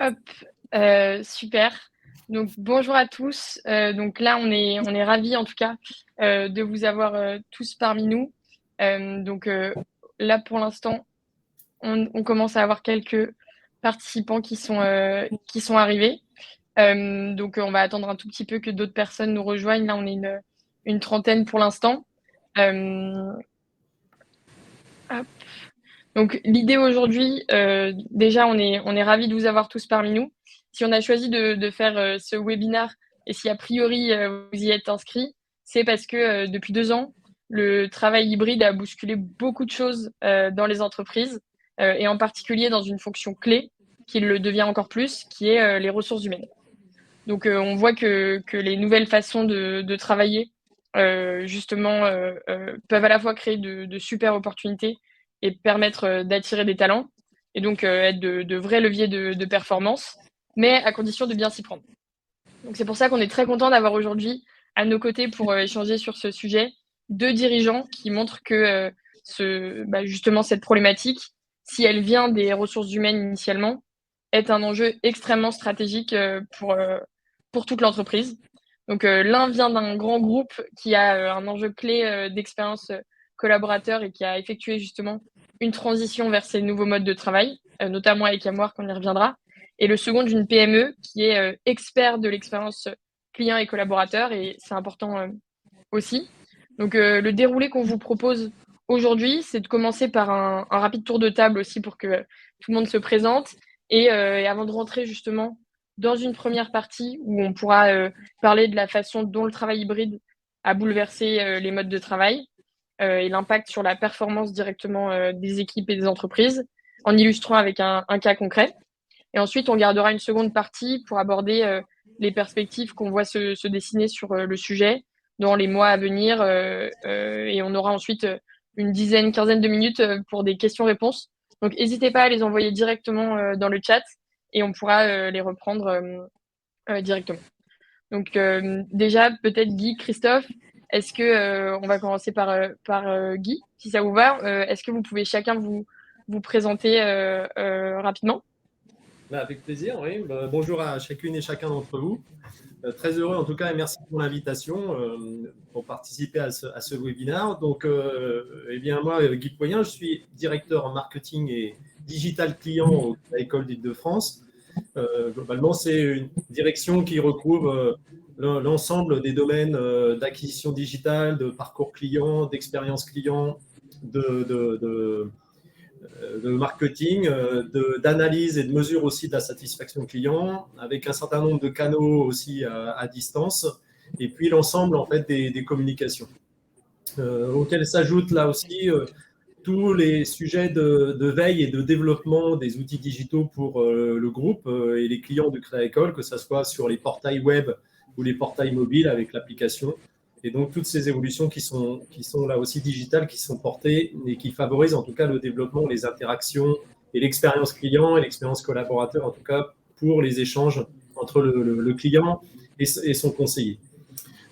Hop, super. Donc bonjour à tous. Donc là, on est ravis en tout cas de vous avoir tous parmi nous. Là, pour l'instant, on commence à avoir quelques participants qui sont arrivés. On va attendre un tout petit peu que d'autres personnes nous rejoignent. Là, on est une trentaine pour l'instant. Euh, hop. Donc l'idée aujourd'hui, déjà, on est ravis de vous avoir tous parmi nous. Si on a choisi de faire ce webinaire et si a priori vous y êtes inscrits, c'est parce que depuis 2 ans, le travail hybride a bousculé beaucoup de choses dans les entreprises et en particulier dans une fonction clé qui le devient encore plus, qui est les ressources humaines. Donc on voit que les nouvelles façons de travailler justement peuvent à la fois créer de super opportunités et permettre d'attirer des talents et donc être de vrais leviers de performance, mais à condition de bien s'y prendre. Donc c'est pour ça qu'on est très content d'avoir aujourd'hui à nos côtés pour échanger sur ce sujet deux dirigeants qui montrent que justement cette problématique, si elle vient des ressources humaines initialement, est un enjeu extrêmement stratégique pour toute l'entreprise. Donc l'un vient d'un grand groupe qui a un enjeu clé d'expérience collaborateur et qui a effectué justement une transition vers ces nouveaux modes de travail, notamment avec Amoir, qu'on y reviendra. Et le second d'une PME qui est expert de l'expérience client et collaborateur, et c'est important aussi. Donc le déroulé qu'on vous propose aujourd'hui, c'est de commencer par un rapide tour de table aussi pour que tout le monde se présente. Et avant de rentrer justement dans une première partie où on pourra parler de la façon dont le travail hybride a bouleversé les modes de travail et l'impact sur la performance directement des équipes et des entreprises, en illustrant avec un cas concret. Et ensuite, on gardera une seconde partie pour aborder les perspectives qu'on voit se dessiner sur le sujet dans les mois à venir. Et on aura ensuite une dizaine, quinzaine de minutes pour des questions-réponses. Donc, n'hésitez pas à les envoyer directement dans le chat et on pourra les reprendre directement. Donc, déjà, peut-être Guy, Christophe, est-ce que on va commencer par Guy, si ça vous va. Est-ce que vous pouvez chacun vous présenter rapidement? Avec plaisir, oui. Bonjour à chacune et chacun d'entre vous. Très heureux en tout cas et merci pour l'invitation pour participer à ce webinaire. Donc, eh bien, moi, Guy Poyen, je suis directeur en marketing et digital client à l'école d'Île-de-France. Globalement, c'est une direction qui recouvre l'ensemble des domaines d'acquisition digitale, de parcours client, d'expérience client, de marketing, d'analyse et de mesure aussi de la satisfaction client, avec un certain nombre de canaux aussi à distance, et puis l'ensemble en fait des communications. Auxquels s'ajoutent là aussi tous les sujets de veille et de développement des outils digitaux pour le groupe et les clients de Créa École, que ce soit sur les portails web ou les portails mobiles avec l'application. Et donc, toutes ces évolutions qui sont là aussi digitales, qui sont portées et qui favorisent en tout cas le développement, les interactions et l'expérience client et l'expérience collaborateur, en tout cas pour les échanges entre le client et son conseiller.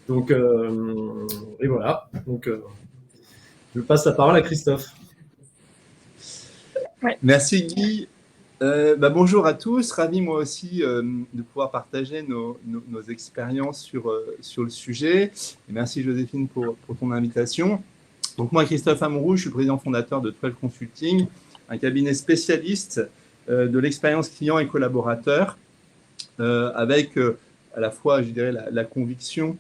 Donc, et voilà. Donc, je passe la parole à Christophe. Ouais. Merci Guy. Bonjour à tous, ravi moi aussi de pouvoir partager nos expériences sur le sujet. Et merci Joséphine pour ton invitation. Donc moi, Christophe Amouroux, je suis président fondateur de 12 Consulting, un cabinet spécialiste de l'expérience client et collaborateur, avec à la fois, je dirais, la conviction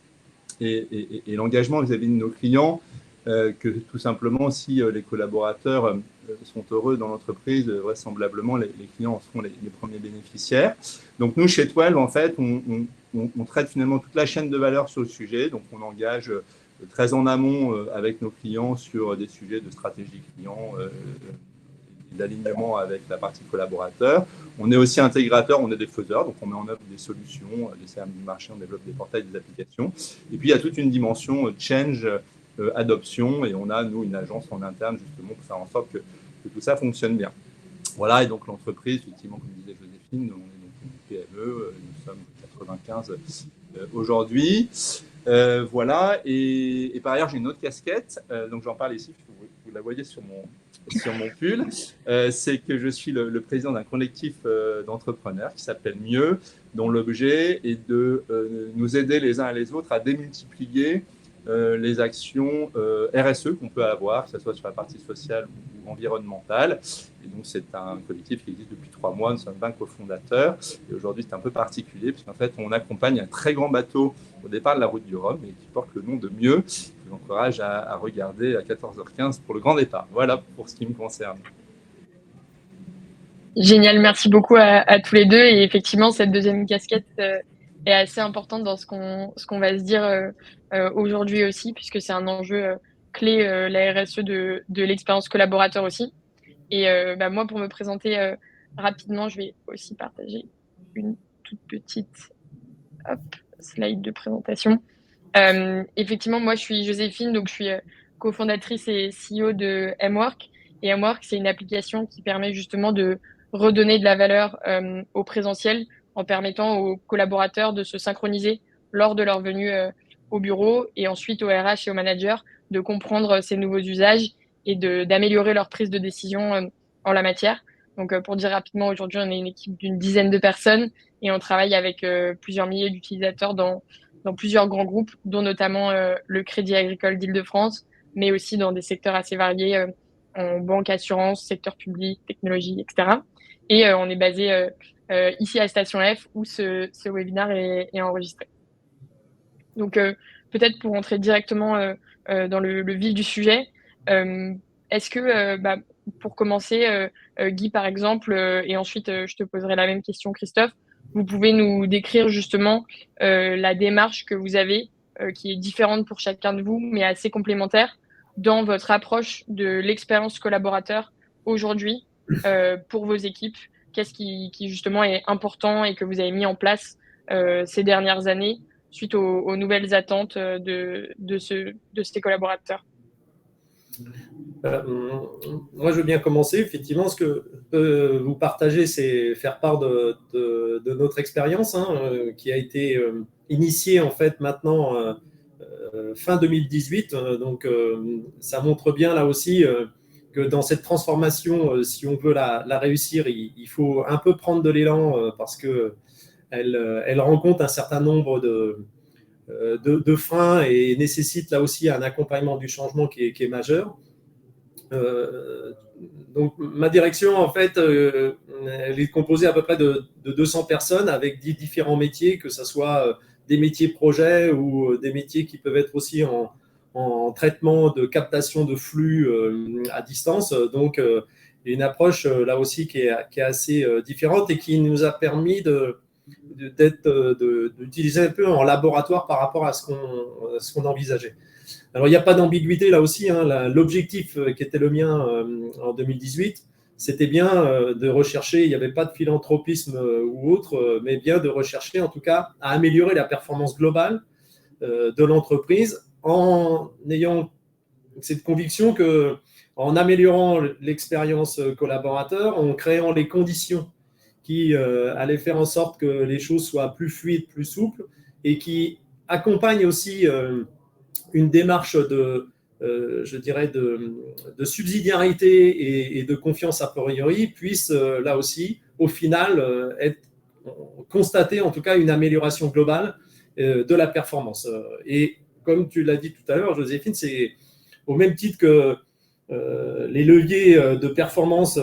et l'engagement vis-à-vis de nos clients, que tout simplement, si les collaborateurs sont heureux dans l'entreprise, vraisemblablement, les clients en seront les premiers bénéficiaires. Donc nous, chez 12, en fait, on traite finalement toute la chaîne de valeur sur le sujet. Donc on engage très en amont avec nos clients sur des sujets de stratégie client, d'alignement avec la partie collaborateur. On est aussi intégrateur, on est des faiseurs, donc on met en œuvre des solutions, des services du marché, on développe des portails, des applications. Et puis il y a toute une dimension change, adoption, et on a, nous, une agence en interne justement pour faire en sorte que tout ça fonctionne bien. Voilà, et donc l'entreprise, effectivement, comme disait Joséphine, on est donc une PME, nous sommes 95 aujourd'hui. Voilà, et par ailleurs, j'ai une autre casquette, donc j'en parle ici, vous la voyez sur mon pull, c'est que je suis le président d'un collectif d'entrepreneurs qui s'appelle Mieux, dont l'objet est de nous aider les uns et les autres à démultiplier les actions RSE qu'on peut avoir, que ce soit sur la partie sociale ou environnementale. Et donc, c'est un collectif qui existe depuis 3 mois. Nous sommes 20 cofondateurs. Et aujourd'hui, c'est un peu particulier, puisqu'en fait, on accompagne un très grand bateau au départ de la route du Rhum et qui porte le nom de Mieux. Je vous encourage à regarder à 14h15 pour le grand départ. Voilà pour ce qui me concerne. Génial, merci beaucoup à tous les deux. Et effectivement, cette deuxième casquette est assez importante dans ce qu'on va se dire aujourd'hui aussi, puisque c'est un enjeu clé, la RSE de l'expérience collaborateur aussi. Et moi, pour me présenter rapidement, je vais aussi partager une toute petite slide de présentation. Effectivement, moi, je suis Joséphine, donc je suis cofondatrice et CEO de Mwork. Et Mwork, c'est une application qui permet justement de redonner de la valeur au présentiel en permettant aux collaborateurs de se synchroniser lors de leur venue au bureau et ensuite aux RH et aux managers de comprendre ces nouveaux usages et d'améliorer leur prise de décision en la matière. Donc, pour dire rapidement, aujourd'hui, on est une équipe d'une dizaine de personnes et on travaille avec plusieurs milliers d'utilisateurs dans plusieurs grands groupes, dont notamment le Crédit Agricole d'Île-de-France, mais aussi dans des secteurs assez variés, en banque, assurance, secteur public, technologie, etc. Et on est basé ici à Station F, où ce webinaire est enregistré. Donc, peut-être pour entrer directement dans le vif du sujet, est-ce que, pour commencer, Guy, par exemple, et ensuite je te poserai la même question, Christophe, vous pouvez nous décrire justement la démarche que vous avez, qui est différente pour chacun de vous, mais assez complémentaire dans votre approche de l'expérience collaborateur aujourd'hui pour vos équipes. Qu'est-ce qui justement est important et que vous avez mis en place ces dernières années suite aux nouvelles attentes de ces collaborateurs? Moi, je veux bien commencer. Effectivement, ce que vous partagez, c'est faire part de notre expérience qui a été initiée en fait maintenant fin 2018. Donc, ça montre bien là aussi que dans cette transformation, si on veut la réussir, il faut un peu prendre de l'élan parce que elle rencontre un certain nombre de freins et nécessite là aussi un accompagnement du changement qui est majeur. Donc, ma direction, en fait, elle est composée à peu près de 200 personnes avec différents métiers, que ce soit des métiers projets ou des métiers qui peuvent être aussi en traitement de captation de flux à distance. Donc, une approche là aussi qui est assez différente et qui nous a permis d'utiliser un peu en laboratoire par rapport à ce qu'on envisageait. Alors, il n'y a pas d'ambiguïté là aussi. L'objectif qui était le mien en 2018, c'était bien de rechercher, il n'y avait pas de philanthropisme ou autre, mais bien de rechercher en tout cas à améliorer la performance globale de l'entreprise en ayant cette conviction qu'en améliorant l'expérience collaborateur, en créant les conditions qui allaient faire en sorte que les choses soient plus fluides, plus souples et qui accompagnent aussi une démarche je dirais, de subsidiarité et de confiance a priori puisse là aussi, au final, constater en tout cas une amélioration globale de la performance. Et comme tu l'as dit tout à l'heure, Joséphine, c'est au même titre que les leviers de performance,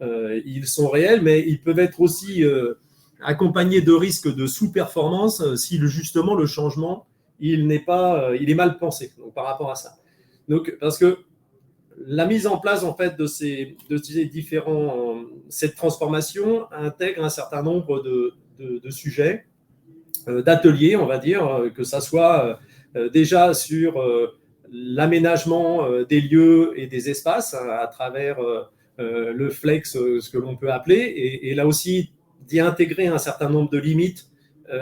ils sont réels, mais ils peuvent être aussi accompagnés de risques de sous-performance si justement le changement il est mal pensé donc, par rapport à ça. Donc, parce que la mise en place en fait de ces différents, cette transformation intègre un certain nombre de sujets, d'ateliers, on va dire, que ça soit déjà sur l'aménagement des lieux et des espaces à travers le flex, ce que l'on peut appeler, et là aussi d'y intégrer un certain nombre de limites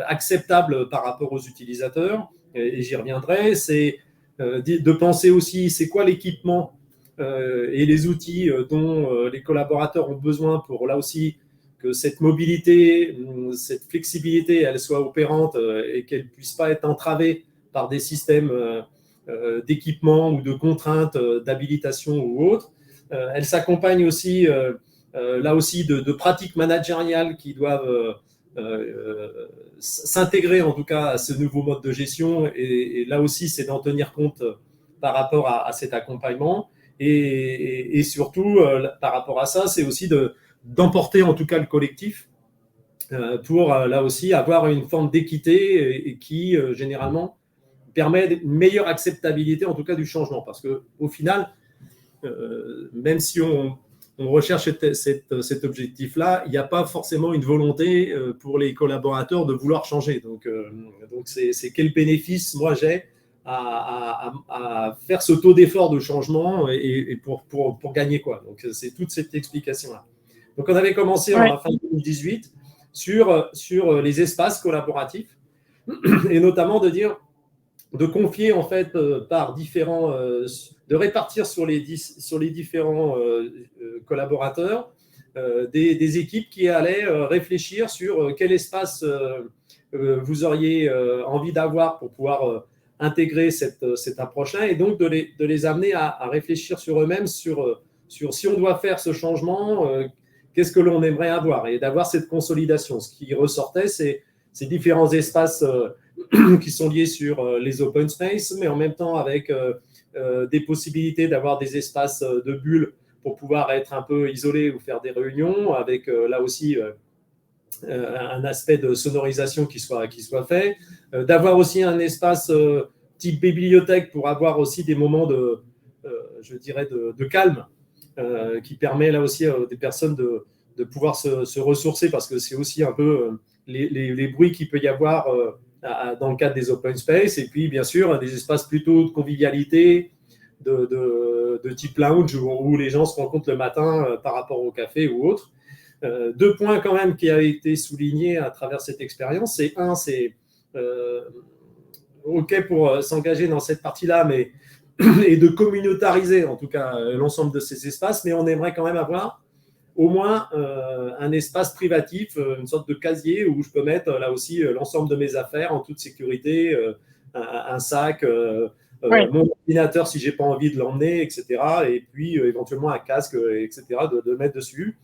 acceptables par rapport aux utilisateurs. Et j'y reviendrai, c'est de penser aussi c'est quoi l'équipement et les outils dont les collaborateurs ont besoin pour là aussi que cette mobilité, cette flexibilité, elle soit opérante et qu'elle ne puisse pas être entravée par des systèmes d'équipement ou de contraintes d'habilitation ou autres. Elle s'accompagne aussi, là aussi, de pratiques managériales qui doivent s'intégrer en tout cas à ce nouveau mode de gestion. Et là aussi, c'est d'en tenir compte par rapport à cet accompagnement. Et surtout, par rapport à ça, c'est aussi d'emporter en tout cas le collectif pour là aussi avoir une forme d'équité et qui généralement permet une meilleure acceptabilité en tout cas du changement. Parce qu'au final, même si on recherche cet objectif-là, il n'y a pas forcément une volonté pour les collaborateurs de vouloir changer. Donc c'est quel bénéfice moi j'ai à faire ce taux d'effort de changement et pour gagner quoi. Donc c'est toute cette explication-là. Donc on avait commencé en fin 2018 sur les espaces collaboratifs et notamment de confier en fait par différents, de répartir sur les différents collaborateurs des équipes qui allaient réfléchir sur quel espace vous auriez envie d'avoir pour pouvoir intégrer cette approche-là et donc de les amener à réfléchir sur eux-mêmes sur si on doit faire ce changement, qu'est-ce que l'on aimerait avoir et d'avoir cette consolidation. Ce qui ressortait, c'est ces différents espaces qui sont liés sur les open space, mais en même temps avec des possibilités d'avoir des espaces de bulles pour pouvoir être un peu isolé ou faire des réunions, avec là aussi un aspect de sonorisation qui soit fait, d'avoir aussi un espace type bibliothèque pour avoir aussi des moments je dirais, de calme, qui permet là aussi des personnes de pouvoir se ressourcer, parce que c'est aussi un peu les bruits qu'il peut y avoir dans le cadre des open space, et puis bien sûr des espaces plutôt de convivialité, de type lounge où les gens se rencontrent le matin par rapport au café ou autre. Deux points quand même qui avaient été soulignés à travers cette expérience, c'est OK pour s'engager dans cette partie-là, mais et de communautariser en tout cas l'ensemble de ces espaces, mais on aimerait quand même avoir au moins un espace privatif, une sorte de casier où je peux mettre là aussi l'ensemble de mes affaires en toute sécurité, un sac, mon ordinateur si je n'ai pas envie de l'emmener, etc. Et puis éventuellement un casque, etc. de mettre dessus.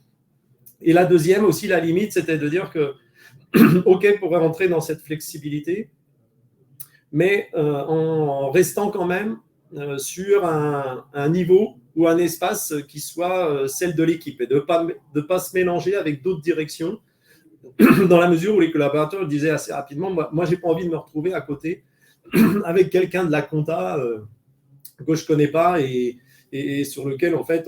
Et la deuxième aussi, la limite, c'était de dire que OK pour rentrer dans cette flexibilité, mais en restant quand même sur un niveau ou un espace qui soit celle de l'équipe et de pas se mélanger avec d'autres directions, dans la mesure où les collaborateurs disaient assez rapidement, moi j'ai pas envie de me retrouver à côté avec quelqu'un de la compta que je connais pas et sur lequel en fait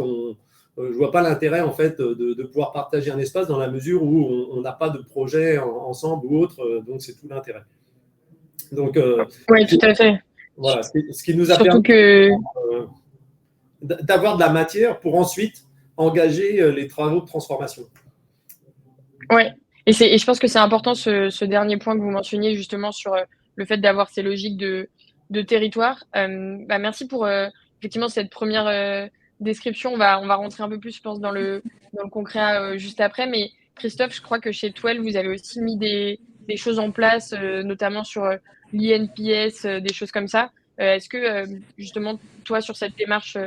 je vois pas l'intérêt en fait de pouvoir partager un espace dans la mesure où on n'a pas de projet ensemble ou autre, donc c'est tout l'intérêt. Donc oui, tout à fait. Voilà, ce qui nous a permis d'avoir de la matière pour ensuite engager les travaux de transformation. Oui, et je pense que c'est important ce dernier point que vous mentionniez justement sur le fait d'avoir ces logiques de territoire. Merci pour effectivement cette première description. On va rentrer un peu plus, je pense, dans le concret juste après. Mais Christophe, je crois que chez Twelve, vous avez aussi mis des choses en place, notamment sur l'INPS, des choses comme ça. Est-ce que justement, toi, sur cette démarche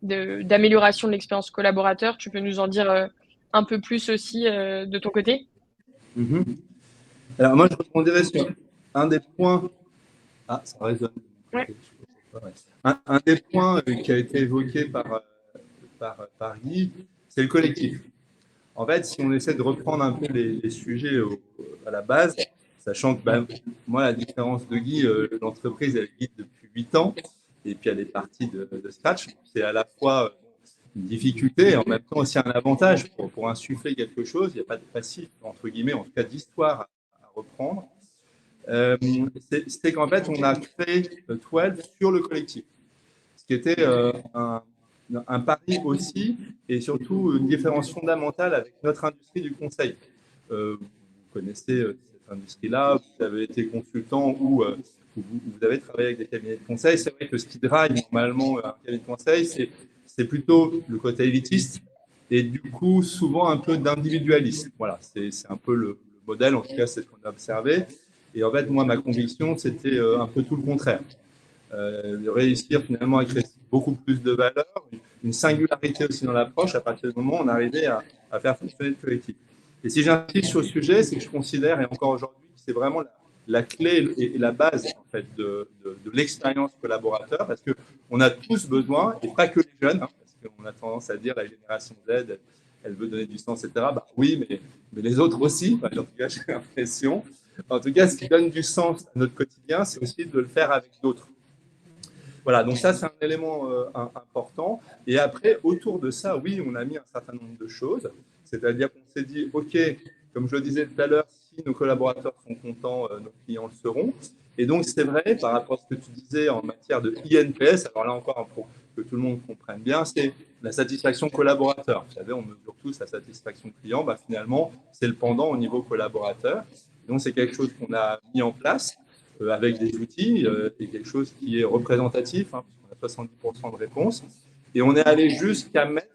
d'amélioration de l'expérience collaborateur, tu peux nous en dire un peu plus aussi de ton côté? Alors moi, je répondrais sur un des points. Ah, ça résonne. Ouais. Un des points qui a été évoqué par Guy, c'est le collectif. En fait, si on essaie de reprendre un peu les sujets à la base, sachant que moi, la différence de Guy, l'entreprise, elle guide depuis 8 ans, et puis elle est partie de scratch. C'est à la fois une difficulté et en même temps aussi un avantage pour insuffler quelque chose. Il n'y a pas de passif, entre guillemets, en tout cas d'histoire à reprendre. C'était qu'en fait, on a créé Twelve sur le collectif, ce qui était un pari aussi et surtout une différence fondamentale avec notre industrie du conseil. Vous connaissez cette industrie-là, vous avez été consultant ou vous avez travaillé avec des cabinets de conseil. C'est vrai que ce qui drive normalement un cabinet de conseil, c'est plutôt le côté élitiste et du coup souvent un peu d'individualisme. Voilà, c'est un peu le modèle, en tout cas c'est ce qu'on a observé. Et en fait, moi, ma conviction, c'était un peu tout le contraire. de réussir finalement à créer beaucoup plus de valeur, une singularité aussi dans l'approche à partir du moment où on arrivait à faire fonctionner le collectif. Et si j'insiste sur le sujet, c'est que je considère, et encore aujourd'hui, que c'est vraiment la clé et la base en fait, de l'expérience collaborateur, parce qu'on a tous besoin, et pas que les jeunes, hein, parce qu'on a tendance à dire la génération Z, elle veut donner du sens, etc. Bah, oui, mais les autres aussi, en tout cas, j'ai l'impression. En tout cas, ce qui donne du sens à notre quotidien, c'est aussi de le faire avec d'autres. Voilà, donc ça, c'est un élément important. Et après, autour de ça, oui, on a mis un certain nombre de choses. C'est-à-dire qu'on s'est dit, OK, comme je le disais tout à l'heure, si nos collaborateurs sont contents, nos clients le seront. Et donc, c'est vrai, par rapport à ce que tu disais en matière de INPS, alors là encore, pour que tout le monde comprenne bien, c'est la satisfaction collaborateur. Vous savez, on mesure tous la satisfaction client. Bah, finalement, c'est le pendant au niveau collaborateur. Donc, c'est quelque chose qu'on a mis en place avec des outils et quelque chose qui est représentatif, hein, puisqu'on a 70% de réponses. Et on est allé jusqu'à mettre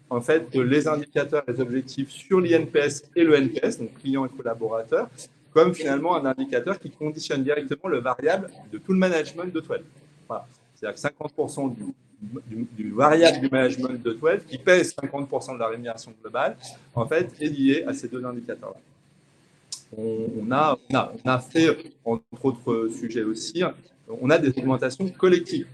en fait les indicateurs, les objectifs sur l'INPS et le NPS, donc client et collaborateur, comme finalement un indicateur qui conditionne directement le variable de tout le management de 12. Voilà. C'est-à-dire que 50% du variable du management de 12, qui pèse 50% de la rémunération globale, en fait, est lié à ces deux indicateurs-là. On a fait, entre autres sujets aussi, on a des augmentations collectives.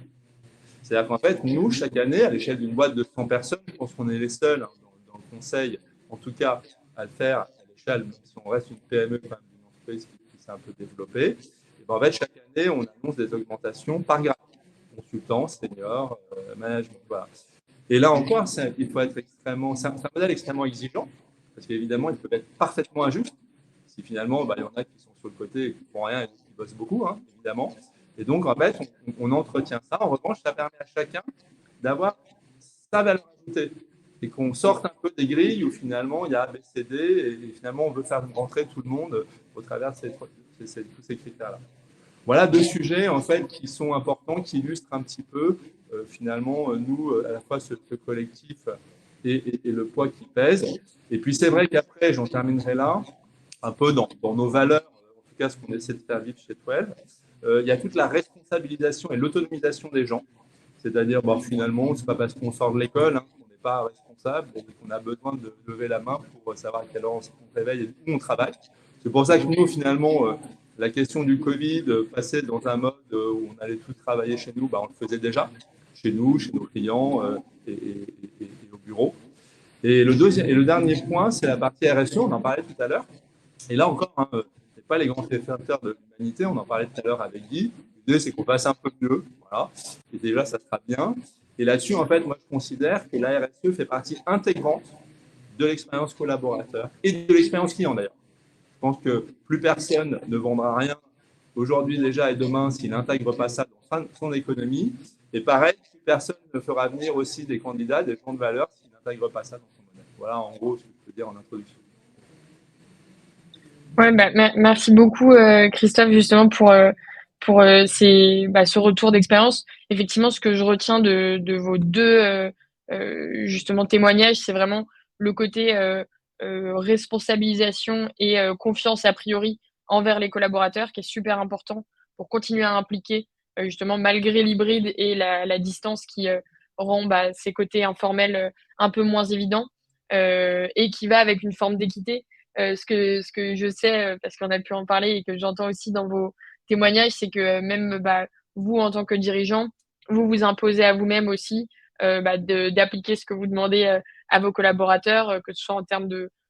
C'est-à-dire qu'en fait, nous, chaque année, à l'échelle d'une boîte de 100 personnes, je pense qu'on est les seuls dans le conseil, en tout cas, à le faire à l'échelle, même si on reste une PME, quand même, une entreprise qui s'est un peu développée. Et ben, en fait, chaque année, on annonce des augmentations par grade. Consultant, senior, management, voilà. Et là encore, il faut être extrêmement, c'est un modèle extrêmement exigeant, parce qu'évidemment, il peut être parfaitement injuste. Si finalement, bah, il y en a qui sont sur le côté et qui ne font rien et qui bossent beaucoup, hein, évidemment. Et donc, en fait, on entretient ça. En revanche, ça permet à chacun d'avoir sa valeur ajoutée et qu'on sorte un peu des grilles où finalement, il y a ABCD et finalement, on veut faire rentrer tout le monde au travers de tous ces critères-là. Voilà deux sujets, en fait, qui sont importants, qui illustrent un petit peu, finalement, nous, à la fois ce collectif et le poids qui pèse. Et puis, c'est vrai qu'après, j'en terminerai là, un peu dans nos valeurs, en tout cas ce qu'on essaie de faire vivre chez 12, il y a toute la responsabilisation et l'autonomisation des gens. C'est-à-dire, bon, finalement, ce n'est pas parce qu'on sort de l'école hein, qu'on n'est pas responsable et qu'on a besoin de lever la main pour savoir à quelle heure on se réveille et où on travaille. C'est pour ça que nous, finalement, la question du Covid, passer dans un mode où on allait tout travailler chez nous, bah, on le faisait déjà, chez nous, chez nos clients et au bureau. Et le dernier point, c'est la partie RSE, on en parlait tout à l'heure. Et là encore, hein, c'est pas les grands fédérateurs de l'humanité, on en parlait tout à l'heure avec Guy. L'idée, c'est qu'on fasse un peu mieux, voilà. Et déjà, ça sera bien. Et là-dessus, en fait, moi, je considère que la RSE fait partie intégrante de l'expérience collaborateur et de l'expérience client, d'ailleurs. Je pense que plus personne ne vendra rien aujourd'hui déjà et demain s'il n'intègre pas ça dans son économie. Et pareil, plus personne ne fera venir aussi des candidats, des gens de valeur s'il n'intègre pas ça dans son modèle. Voilà, en gros, ce que je peux dire en introduction. Ouais, bah, merci beaucoup, Christophe, justement pour ce retour d'expérience. Effectivement, ce que je retiens de vos deux justement témoignages, c'est vraiment le côté responsabilisation et confiance a priori envers les collaborateurs, qui est super important pour continuer à impliquer justement malgré l'hybride et la distance qui rend ces côtés informels un peu moins évidents et qui va avec une forme d'équité. Ce que je sais, parce qu'on a pu en parler et que j'entends aussi dans vos témoignages, c'est que même vous, en tant que dirigeant, vous vous imposez à vous-même aussi d'appliquer ce que vous demandez à vos collaborateurs, que ce soit en termes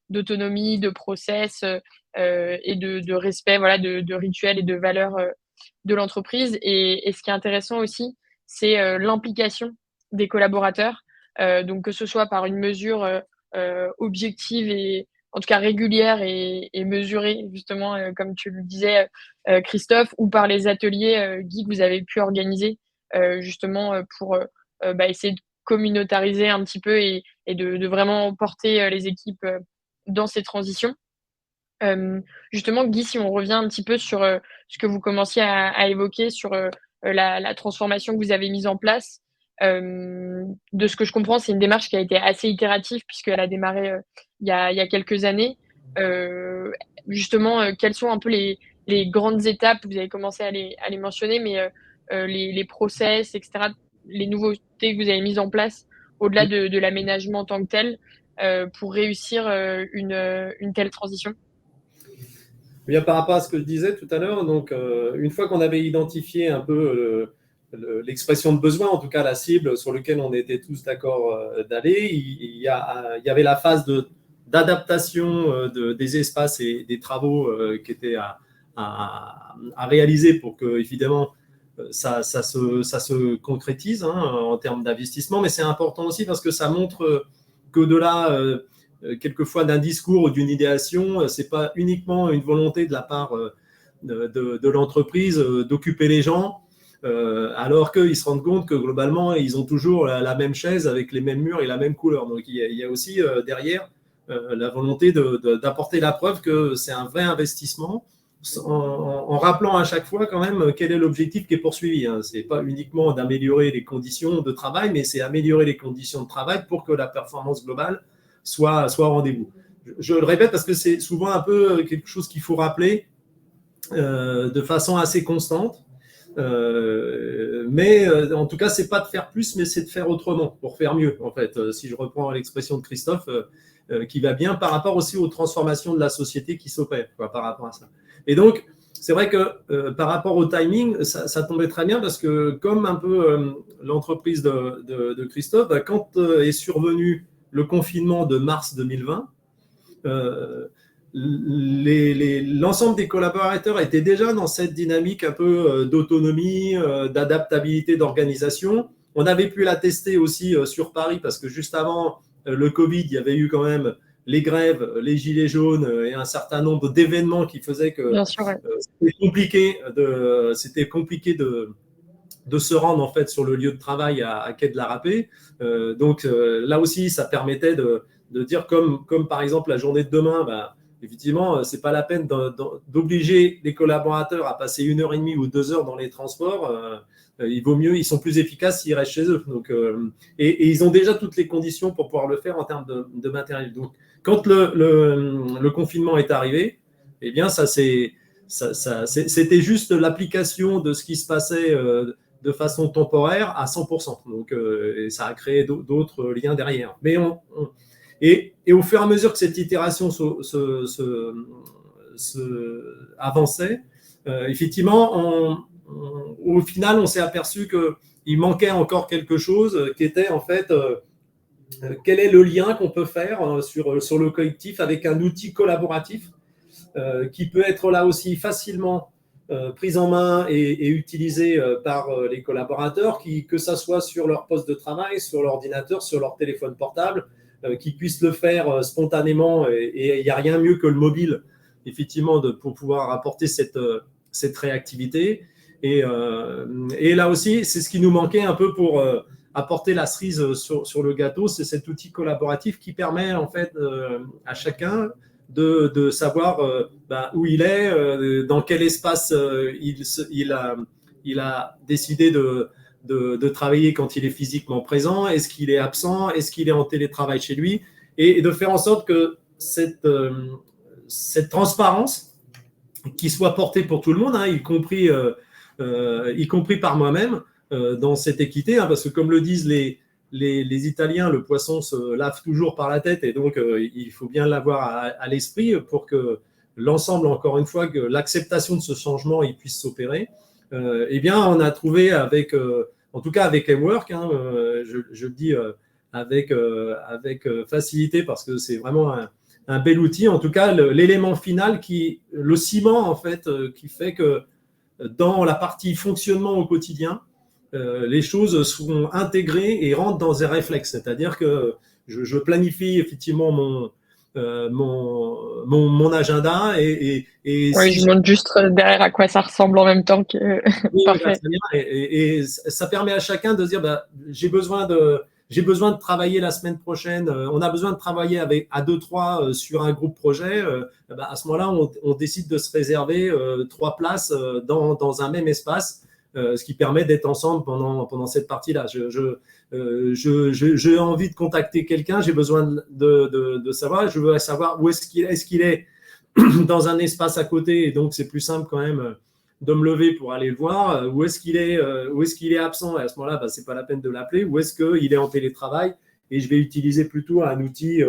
d'autonomie, de process et de respect voilà, de rituels et de valeurs de l'entreprise. Et ce qui est intéressant aussi, c'est l'implication des collaborateurs, donc que ce soit par une mesure objective et en tout cas régulière et mesurée, justement, comme tu le disais, Christophe, ou par les ateliers, Guy, que vous avez pu organiser, justement, pour essayer de communautariser un petit peu et de vraiment porter les équipes dans ces transitions. Justement, Guy, si on revient un petit peu sur ce que vous commenciez à évoquer sur la transformation que vous avez mise en place, de ce que je comprends, c'est une démarche qui a été assez itérative puisqu'elle a démarré il y a quelques années. Justement, quelles sont un peu les grandes étapes? Vous avez commencé à les mentionner, mais les process, etc., les nouveautés que vous avez mises en place au-delà de l'aménagement en tant que tel pour réussir une telle transition? Bien, par rapport à ce que je disais tout à l'heure, donc une fois qu'on avait identifié un peu l'expression de besoin, en tout cas la cible sur laquelle on était tous d'accord d'aller, il y avait la phase d'adaptation des espaces et des travaux qui étaient à réaliser pour que, évidemment, ça se concrétise en termes d'investissement. Mais c'est important aussi parce que ça montre qu'au-delà quelquefois d'un discours ou d'une idéation, ce n'est pas uniquement une volonté de la part de l'entreprise d'occuper les gens, alors qu'ils se rendent compte que globalement, ils ont toujours la même chaise avec les mêmes murs et la même couleur. Donc il y a aussi derrière la volonté d'apporter la preuve que c'est un vrai investissement, en rappelant à chaque fois quand même quel est l'objectif qui est poursuivi. Ce n'est pas uniquement d'améliorer les conditions de travail, mais c'est améliorer les conditions de travail pour que la performance globale soit au rendez-vous. Je le répète parce que c'est souvent un peu quelque chose qu'il faut rappeler de façon assez constante. Mais en tout cas, c'est pas de faire plus, mais c'est de faire autrement, pour faire mieux, en fait. Si je reprends l'expression de Christophe, qui va bien par rapport aussi aux transformations de la société qui s'opèrent, par rapport à ça. Et donc, c'est vrai que par rapport au timing, ça tombait très bien parce que, comme un peu l'entreprise de Christophe, quand est survenu le confinement de mars 2020, l'ensemble des collaborateurs étaient déjà dans cette dynamique un peu d'autonomie, d'adaptabilité, d'organisation. On avait pu la tester aussi sur Paris parce que juste avant le Covid, il y avait eu quand même les grèves, les gilets jaunes et un certain nombre d'événements qui faisaient que Bien sûr, ouais. c'était compliqué de se rendre en fait sur le lieu de travail à Quai de la Râpée. Donc là aussi, ça permettait de dire comme par exemple la journée de demain, effectivement, c'est pas la peine d'obliger les collaborateurs à passer 1h30 ou 2 heures dans les transports. Il vaut mieux, ils sont plus efficaces s'ils restent chez eux. Donc, et ils ont déjà toutes les conditions pour pouvoir le faire en termes de matériel. Donc, quand le confinement est arrivé, eh bien, c'était juste l'application de ce qui se passait de façon temporaire à 100%. Donc, et ça a créé d'autres liens derrière. Mais et au fur et à mesure que cette itération avançait, effectivement, au final, on s'est aperçu qu'il manquait encore quelque chose qui était en fait quel est le lien qu'on peut faire sur le collectif avec un outil collaboratif qui peut être là aussi facilement prise en main et utilisée par les collaborateurs, que ça soit sur leur poste de travail, sur l'ordinateur, sur leur téléphone portable, qui puissent le faire spontanément. Et il n'y a rien mieux que le mobile, effectivement, pour pouvoir apporter cette réactivité. Et là aussi, c'est ce qui nous manquait un peu pour apporter la cerise sur le gâteau, c'est cet outil collaboratif qui permet en fait à chacun de savoir où il est, dans quel espace il a décidé de travailler quand il est physiquement présent, est-ce qu'il est absent, est-ce qu'il est en télétravail chez lui, et de faire en sorte que cette transparence qui soit portée pour tout le monde, y compris par moi-même, dans cette équité, parce que comme le disent les Italiens, le poisson se lave toujours par la tête, et donc il faut bien l'avoir à l'esprit pour que l'ensemble, encore une fois, que l'acceptation de ce changement il puisse s'opérer. Eh bien, on a trouvé en tout cas avec M-Work, je le dis avec facilité parce que c'est vraiment un bel outil. En tout cas, l'élément final, le ciment en fait, qui fait que dans la partie fonctionnement au quotidien, les choses seront intégrées et rentrent dans des réflexes. C'est-à-dire que je planifie effectivement mon agenda oui, je montre juste derrière à quoi ça ressemble en même temps que oui, parfait. Et ça permet à chacun de se dire j'ai besoin de travailler la semaine prochaine, on a besoin de travailler à 2-3 sur un groupe projet. À ce moment-là, on décide de se réserver 3 places dans un même espace, ce qui permet d'être ensemble pendant cette partie-là. J'ai envie de contacter quelqu'un, j'ai besoin de savoir, je veux savoir où est-ce qu'il est dans un espace à côté, et donc c'est plus simple quand même de me lever pour aller le voir, où est-ce qu'il est absent, et à ce moment-là, bah, ce n'est pas la peine de l'appeler, ou est-ce qu'il est en télétravail, et je vais utiliser plutôt un outil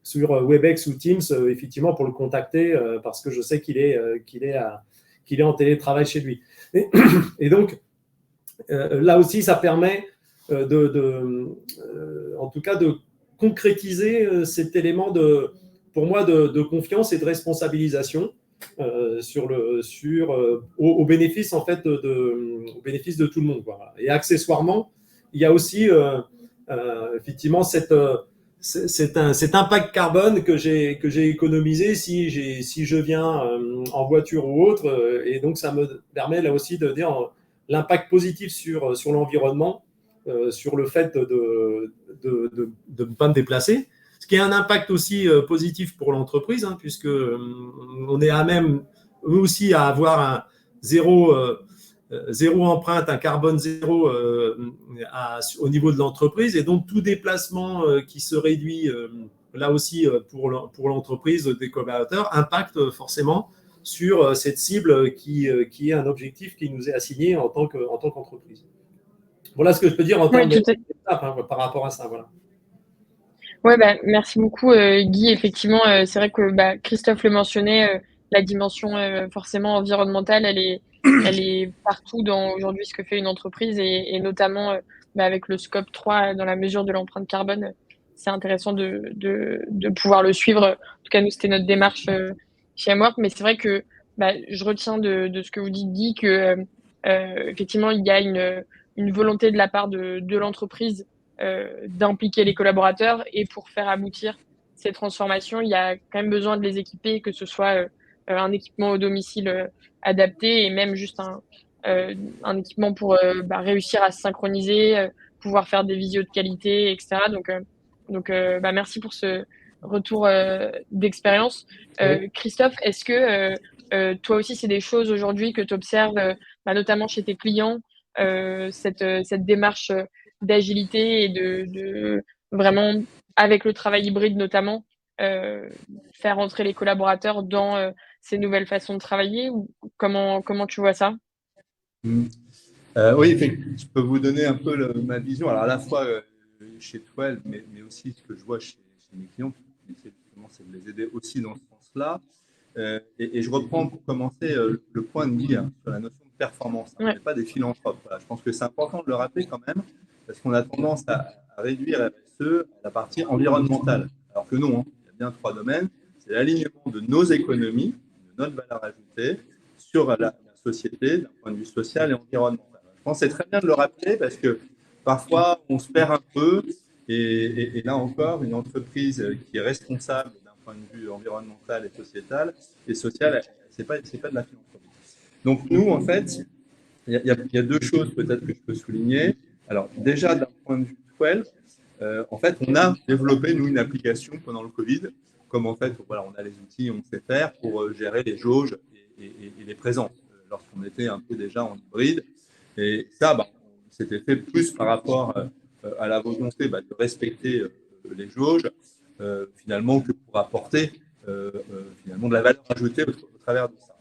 sur Webex ou Teams, effectivement, pour le contacter, parce que je sais qu'il est en télétravail chez lui. Et donc, là aussi, ça permet en tout cas de concrétiser cet élément pour moi de confiance et de responsabilisation au bénéfice en fait au bénéfice de tout le monde, quoi. Et accessoirement, il y a aussi effectivement cet impact carbone que j'ai économisé si je viens en voiture ou autre, et donc ça me permet là aussi de dire l'impact positif sur l'environnement, sur le fait de ne pas me déplacer. Ce qui a un impact aussi positif pour l'entreprise, hein, puisque on est à même, eux aussi, à avoir un zéro empreinte, un carbone zéro au niveau de l'entreprise. Et donc, tout déplacement qui se réduit, là aussi, pour l'entreprise des collaborateurs, impacte forcément sur cette cible qui est un objectif qui nous est assigné en tant qu'entreprise. Voilà ce que je peux dire en termes d'étapes par rapport à ça. Voilà. Ouais, bah, merci beaucoup, Guy. Effectivement, c'est vrai que bah, Christophe le mentionnait, la dimension forcément environnementale, elle est partout dans aujourd'hui ce que fait une entreprise et notamment bah, avec le scope 3 dans la mesure de l'empreinte carbone. C'est intéressant de pouvoir le suivre. En tout cas, nous, c'était notre démarche chez Amwork. Mais c'est vrai que bah, je retiens de ce que vous dites, Guy, que effectivement, il y a une volonté de la part de l'entreprise d'impliquer les collaborateurs, et pour faire aboutir ces transformations, il y a quand même besoin de les équiper, que ce soit un équipement au domicile adapté et même juste un équipement pour bah, réussir à se synchroniser, pouvoir faire des visios de qualité, etc. Donc bah, merci pour ce retour d'expérience. Christophe, est-ce que toi aussi, c'est des choses aujourd'hui que tu observes, bah, notamment chez tes clients, cette démarche d'agilité et de vraiment, avec le travail hybride notamment, faire entrer les collaborateurs dans ces nouvelles façons de travailler, ou comment tu vois ça? Oui, je peux vous donner un peu ma vision. Alors, à la fois chez 12, mais aussi ce que je vois chez mes clients. Justement, c'est de les aider aussi dans ce sens-là. Et je reprends pour commencer le point de Guy sur la notion de performance. On n'est pas des philanthropes. Voilà. Je pense que c'est important de le rappeler quand même, parce qu'on a tendance à réduire la RSE à la partie environnementale. Alors que non, il y a bien 3 domaines. C'est l'alignement de nos économies, de notre valeur ajoutée sur la société d'un point de vue social et environnemental. Je pense que c'est très bien de le rappeler parce que parfois on se perd un peu, et là encore, une entreprise qui est responsable d'un point de vue environnemental et sociétal et social, c'est pas de la philanthropie. Donc nous, en fait, il y a 2 choses peut-être que je peux souligner. Alors déjà, d'un point de vue 12, en fait, on a développé, nous, une application pendant le Covid, comme en fait, voilà, on a les outils, on sait faire pour gérer les jauges et les présences, lorsqu'on était un peu déjà en hybride. Et ça, bah, c'était fait plus par rapport à la volonté de respecter les jauges, finalement, que pour apporter finalement de la valeur ajoutée au travers de ça.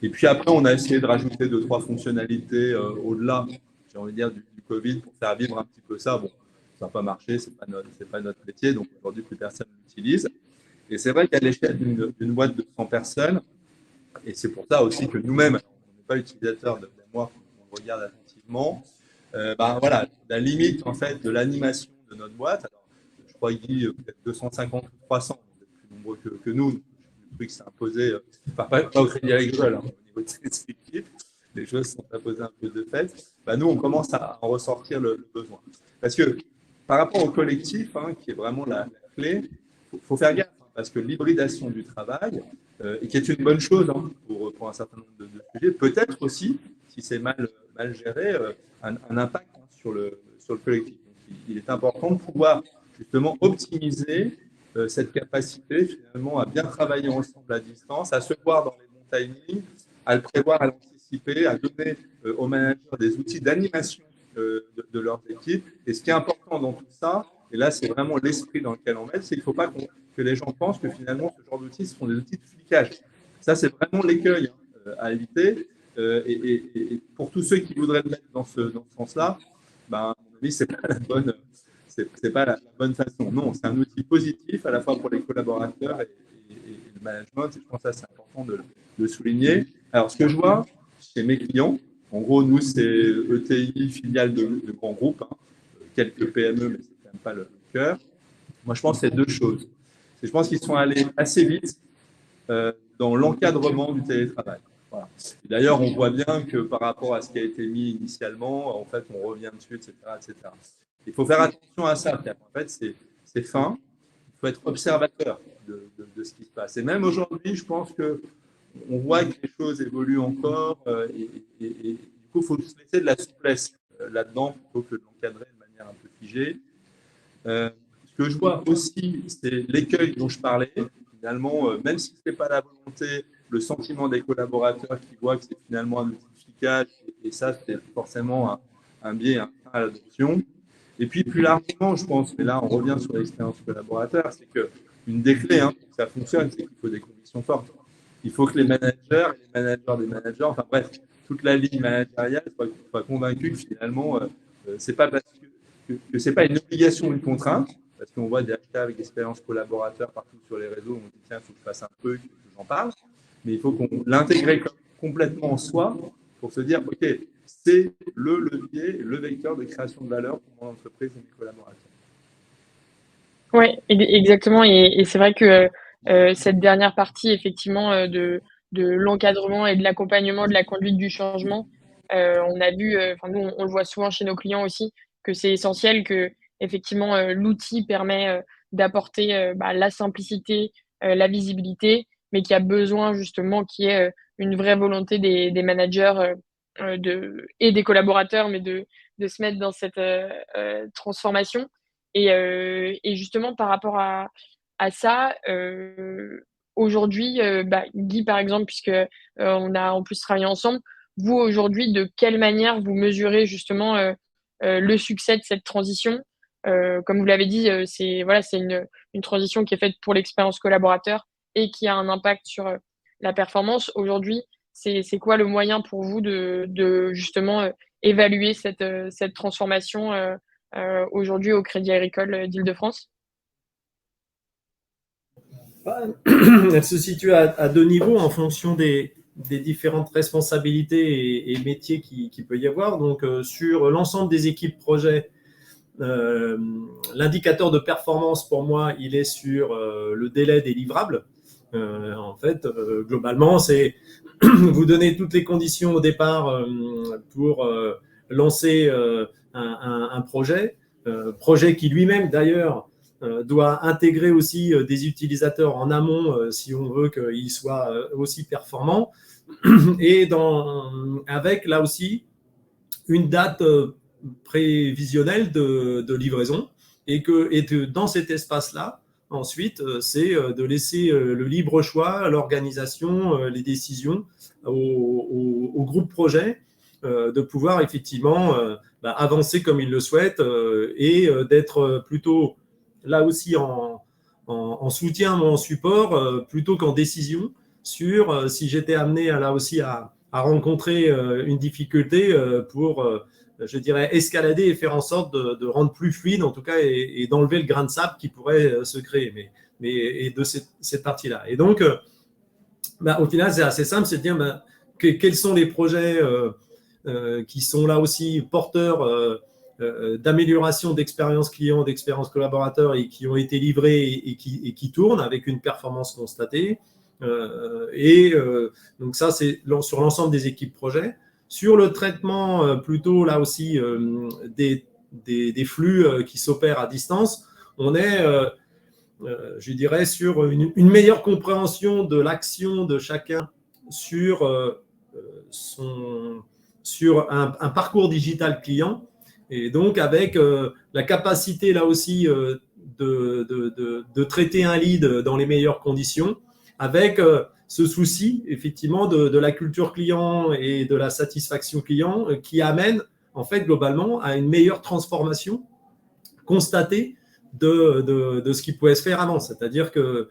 Et puis après, on a essayé de rajouter 2-3 fonctionnalités au-delà, j'ai envie de dire, du Covid, pour faire vivre un petit peu ça. Bon, ça n'a pas marché, c'est pas notre métier, donc aujourd'hui, plus personne l'utilise. Et c'est vrai qu'à l'échelle d'une boîte de 100 personnes, et c'est pour ça aussi que nous-mêmes, on n'est pas utilisateur de moi, on regarde attentivement, voilà, la limite en fait de l'animation de notre boîte. Alors, je crois qu'il y a peut-être 250 ou 300, vous êtes plus nombreux que nous. Le truc s'est imposé, pas au Crédit Agricole, au niveau de ces équipes, les choses sont imposées un peu de fait. Nous, on commence à en ressortir le besoin. Parce que par rapport au collectif, qui est vraiment la clé, il faut faire gaffe, parce que l'hybridation du travail, et qui est une bonne chose pour un certain nombre de sujets, peut-être aussi, si c'est mal géré, un impact sur le collectif. Donc, il est important de pouvoir justement optimiser cette capacité finalement à bien travailler ensemble à distance, à se voir dans les bons timings, à le prévoir, à l'anticiper, à donner aux managers des outils d'animation de leurs équipes. Et ce qui est important dans tout ça, et là c'est vraiment l'esprit dans lequel on met, c'est qu'il ne faut pas que les gens pensent que finalement ce genre d'outils sont des outils de flicage. Ça c'est vraiment l'écueil à éviter. Et pour tous ceux qui voudraient le mettre dans ce sens-là, à mon avis, c'est pas la bonne façon. Non, c'est un outil positif à la fois pour les collaborateurs et le management. Et je pense que ça, c'est important de souligner. Alors, ce que je vois chez mes clients, en gros, nous, c'est ETI, filiale de grands groupes, hein, quelques PME, mais c'est quand même pas le cœur. Moi, je pense que c'est deux choses. Je pense qu'ils sont allés assez vite dans l'encadrement du télétravail. Voilà. D'ailleurs, on voit bien que par rapport à ce qui a été mis initialement, en fait, on revient dessus, etc., etc. Il faut faire attention à ça. En fait, c'est fin. Il faut être observateur de ce qui se passe. Et même aujourd'hui, je pense qu'on voit que les choses évoluent encore et du coup, il faut se laisser de la souplesse là-dedans plutôt que de l'encadrer de manière un peu figée. Ce que je vois aussi, c'est l'écueil dont je parlais. Finalement, même si ce n'est pas la volonté, le sentiment des collaborateurs qui voient que c'est finalement un outil efficace, et ça, c'est forcément un biais, un frein à l'adoption. Et puis, plus largement, je pense, mais là, on revient sur l'expérience collaborateur, c'est qu'une des clés pour que ça fonctionne, c'est qu'il faut des conditions fortes. Il faut que les managers et les managers des managers, enfin bref, toute la ligne managériale soit convaincue que finalement, c'est pas parce que ce n'est pas une obligation, une contrainte, parce qu'on voit des hashtags avec expérience collaborateur partout sur les réseaux, on dit tiens, il faut que je fasse un truc, que j'en parle, mais il faut qu'on l'intègre complètement en soi pour se dire, ok, c'est le levier, le vecteur de création de valeur pour mon entreprise et mes collaborateurs. Oui, exactement. Et c'est vrai que cette dernière partie, effectivement, de l'encadrement et de l'accompagnement de la conduite du changement, on a vu, enfin nous, on le voit souvent chez nos clients aussi, que c'est essentiel que effectivement l'outil permet d'apporter la simplicité, la visibilité, mais qu'il y a besoin justement qu'il y ait une vraie volonté des managers et des collaborateurs, mais de se mettre dans cette transformation. Et justement, par rapport à ça, aujourd'hui, Guy, par exemple, puisque on a en plus travaillé ensemble, vous, aujourd'hui, de quelle manière vous mesurez justement le succès de cette transition? Comme vous l'avez dit, c'est voilà, c'est une transition qui est faite pour l'expérience collaborateur et qui a un impact sur la performance. Aujourd'hui, c'est quoi le moyen pour vous de justement évaluer cette transformation aujourd'hui au Crédit Agricole d'Île-de-France? Elle se situe à deux niveaux en fonction des différentes responsabilités et métiers qu'il peut y avoir. Donc, sur l'ensemble des équipes projet, l'indicateur de performance, pour moi, il est sur le délai des livrables. En fait, globalement, c'est vous donner toutes les conditions au départ pour lancer un projet, projet qui lui-même, d'ailleurs, doit intégrer aussi des utilisateurs en amont si on veut qu'ils soient aussi performants. Et avec, là aussi, une date prévisionnelle de livraison et dans cet espace-là, ensuite, c'est de laisser le libre choix à l'organisation, les décisions au groupe projet de pouvoir effectivement avancer comme ils le souhaitent et d'être plutôt là aussi en soutien ou en support plutôt qu'en décision sur si j'étais amené là aussi à rencontrer une difficulté pour je dirais, escalader et faire en sorte de rendre plus fluide, en tout cas, et d'enlever le grain de sable qui pourrait se créer, et de cette partie-là. Et donc, au final, c'est assez simple, c'est de dire quels sont les projets qui sont là aussi porteurs d'amélioration d'expérience client, d'expérience collaborateur et qui ont été livrés et qui tournent avec une performance constatée. Donc ça, c'est sur l'ensemble des équipes projet. Sur le traitement plutôt là aussi des flux qui s'opèrent à distance, on est, je dirais, sur une meilleure compréhension de l'action de chacun sur un parcours digital client, et donc avec la capacité là aussi de traiter un lead dans les meilleures conditions, avec ce souci effectivement de la culture client et de la satisfaction client qui amène en fait globalement à une meilleure transformation constatée de ce qui pouvait se faire avant. C'est-à-dire que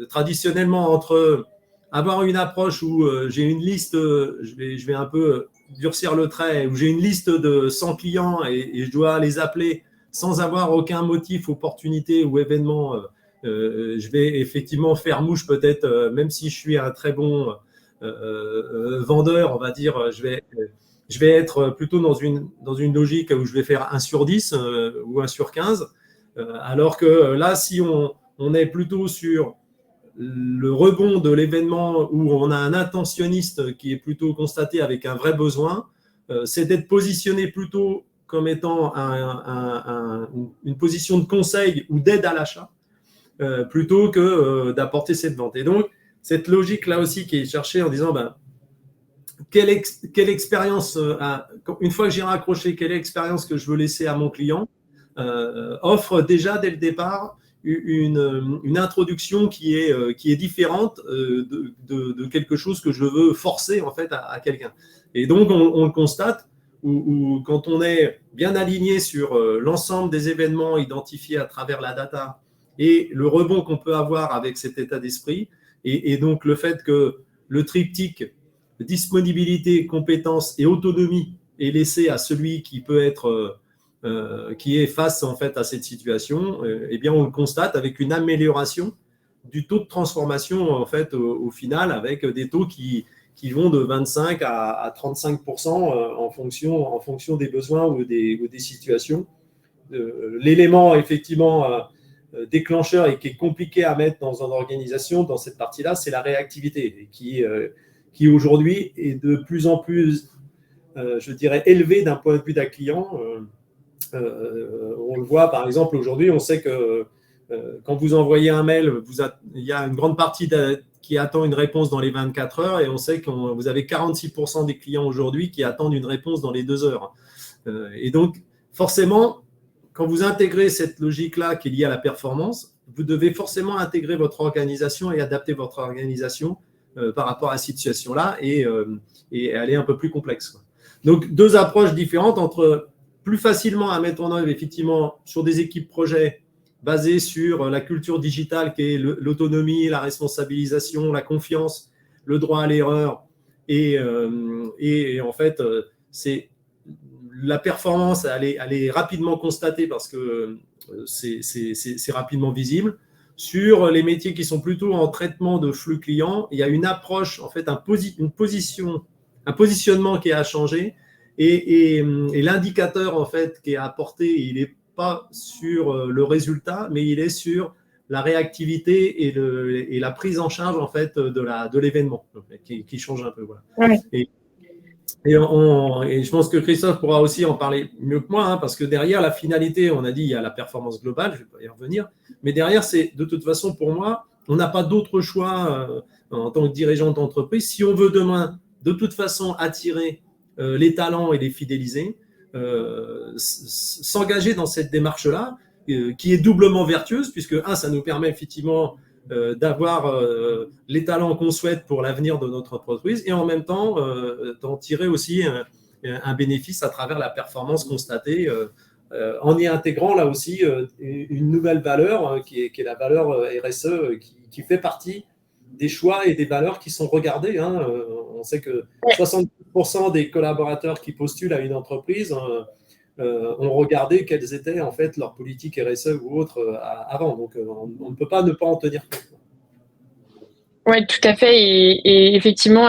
traditionnellement entre avoir une approche où j'ai une liste, je vais un peu durcir le trait, où j'ai une liste de 100 clients et je dois les appeler sans avoir aucun motif, opportunité ou événement, je vais effectivement faire mouche peut-être, même si je suis un très bon vendeur, on va dire, je vais être plutôt dans une logique où je vais faire 1 sur 10 ou 1 sur 15, alors que là, si on est plutôt sur le rebond de l'événement où on a un intentionniste qui est plutôt constaté avec un vrai besoin, c'est d'être positionné plutôt comme étant une position de conseil ou d'aide à l'achat, plutôt que d'apporter cette vente. Et donc, cette logique-là aussi qui est cherchée en disant, quelle expérience, une fois que j'ai raccroché, quelle expérience que je veux laisser à mon client, offre déjà dès le départ une introduction qui est différente de quelque chose que je veux forcer en fait à quelqu'un. Et donc on le constate où quand on est bien aligné sur l'ensemble des événements identifiés à travers la data et le rebond qu'on peut avoir avec cet état d'esprit, et donc le fait que le triptyque disponibilité, compétence et autonomie est laissé à celui qui peut être qui est face en fait à cette situation, eh bien on le constate avec une amélioration du taux de transformation en fait au final, avec des taux qui vont de 25 à 35% en fonction des besoins ou des situations. L'élément effectivement déclencheur et qui est compliqué à mettre dans une organisation dans cette partie-là, c'est la réactivité qui aujourd'hui est de plus en plus, je dirais, élevée d'un point de vue d'un client. On le voit par exemple aujourd'hui, on sait que quand vous envoyez un mail, il y a une grande partie qui attend une réponse dans les 24 heures et on sait que vous avez 46% des clients aujourd'hui qui attendent une réponse dans les 2 heures. Et donc, forcément, quand vous intégrez cette logique-là qui est liée à la performance, vous devez forcément intégrer votre organisation et adapter votre organisation par rapport à cette situation-là et elle est un peu plus complexe. Donc, 2 approches différentes entre plus facilement à mettre en œuvre effectivement sur des équipes projets basées sur la culture digitale qui est l'autonomie, la responsabilisation, la confiance, le droit à l'erreur et en fait c'est la performance, elle est rapidement constatée parce que c'est rapidement visible. Sur les métiers qui sont plutôt en traitement de flux clients, il y a une approche, en fait, un positionnement qui a changé et l'indicateur, en fait, qui est apporté, il n'est pas sur le résultat, mais il est sur la réactivité et la prise en charge, en fait, de l'événement qui change un peu. Voilà. Ouais. Et je pense que Christophe pourra aussi en parler mieux que moi, hein, parce que derrière la finalité, on a dit il y a la performance globale, je ne vais pas y revenir, mais derrière, c'est de toute façon, pour moi, on n'a pas d'autre choix en tant que dirigeant d'entreprise. Si on veut demain, de toute façon, attirer les talents et les fidéliser, s'engager dans cette démarche-là, qui est doublement vertueuse, puisque, ça nous permet effectivement d'avoir les talents qu'on souhaite pour l'avenir de notre entreprise et en même temps d'en tirer aussi un bénéfice à travers la performance constatée en y intégrant là aussi une nouvelle valeur qui est la valeur RSE qui fait partie des choix et des valeurs qui sont regardées. Hein. On sait que 60% des collaborateurs qui postulent à une entreprise ont regardé quelles étaient en fait leurs politiques RSE ou autres avant. Donc, on ne peut pas ne pas en tenir compte. Oui, tout à fait. Et effectivement,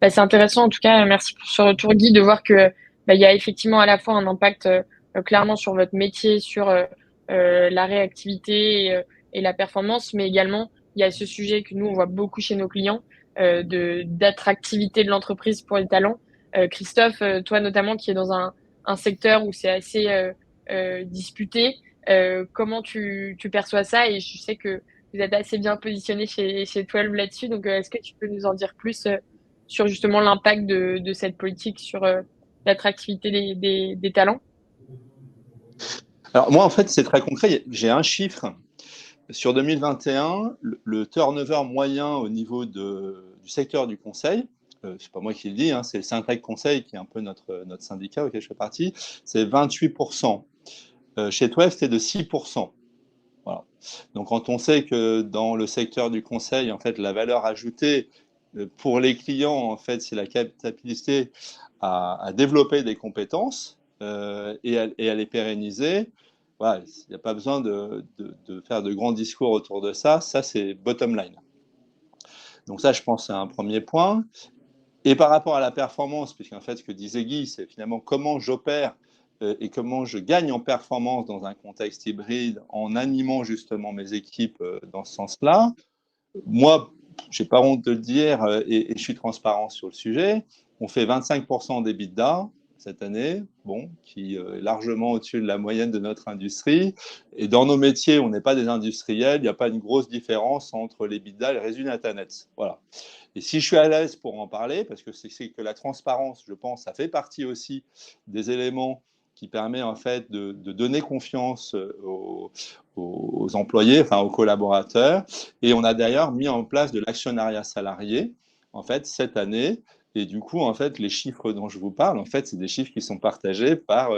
c'est intéressant. En tout cas, merci pour ce retour, Guy, de voir que il y a effectivement à la fois un impact clairement sur votre métier, sur la réactivité et la performance, mais également il y a ce sujet que nous on voit beaucoup chez nos clients d'attractivité de l'entreprise pour les talents. Christophe, toi notamment, qui est dans un secteur où c'est assez disputé, comment tu perçois ça? Et je sais que vous êtes assez bien positionné chez 12 là-dessus. Donc, est-ce que tu peux nous en dire plus sur justement l'impact de cette politique sur l'attractivité des talents? Alors moi, en fait, c'est très concret. J'ai un chiffre. Sur 2021, le turnover moyen au niveau du secteur du conseil, c'est pas moi qui le dis, hein, c'est le Syntec Conseil qui est un peu notre syndicat auquel je fais partie, c'est 28%. Chez 12, c'était de 6%. Voilà. Donc, quand on sait que dans le secteur du conseil, en fait, la valeur ajoutée pour les clients, en fait, c'est la capacité à développer des compétences et à les pérenniser. Voilà, il n'y a pas besoin de faire de grands discours autour de ça. Ça, c'est bottom line. Donc ça, je pense, c'est un premier point. Et par rapport à la performance, puisqu'en fait, ce que disait Guy, c'est finalement comment j'opère et comment je gagne en performance dans un contexte hybride en animant justement mes équipes dans ce sens-là. Moi, je n'ai pas honte de le dire et je suis transparent sur le sujet. On fait 25% d'EBITDA cette année, bon, qui est largement au-dessus de la moyenne de notre industrie. Et dans nos métiers, on n'est pas des industriels, il n'y a pas une grosse différence entre l'EBITDA et le résultat net. Voilà. Et si je suis à l'aise pour en parler, parce que c'est que la transparence, je pense, ça fait partie aussi des éléments qui permet en fait de donner confiance aux employés, enfin aux collaborateurs. Et on a d'ailleurs mis en place de l'actionnariat salarié en fait cette année. Et du coup, en fait, les chiffres dont je vous parle, en fait, c'est des chiffres qui sont partagés par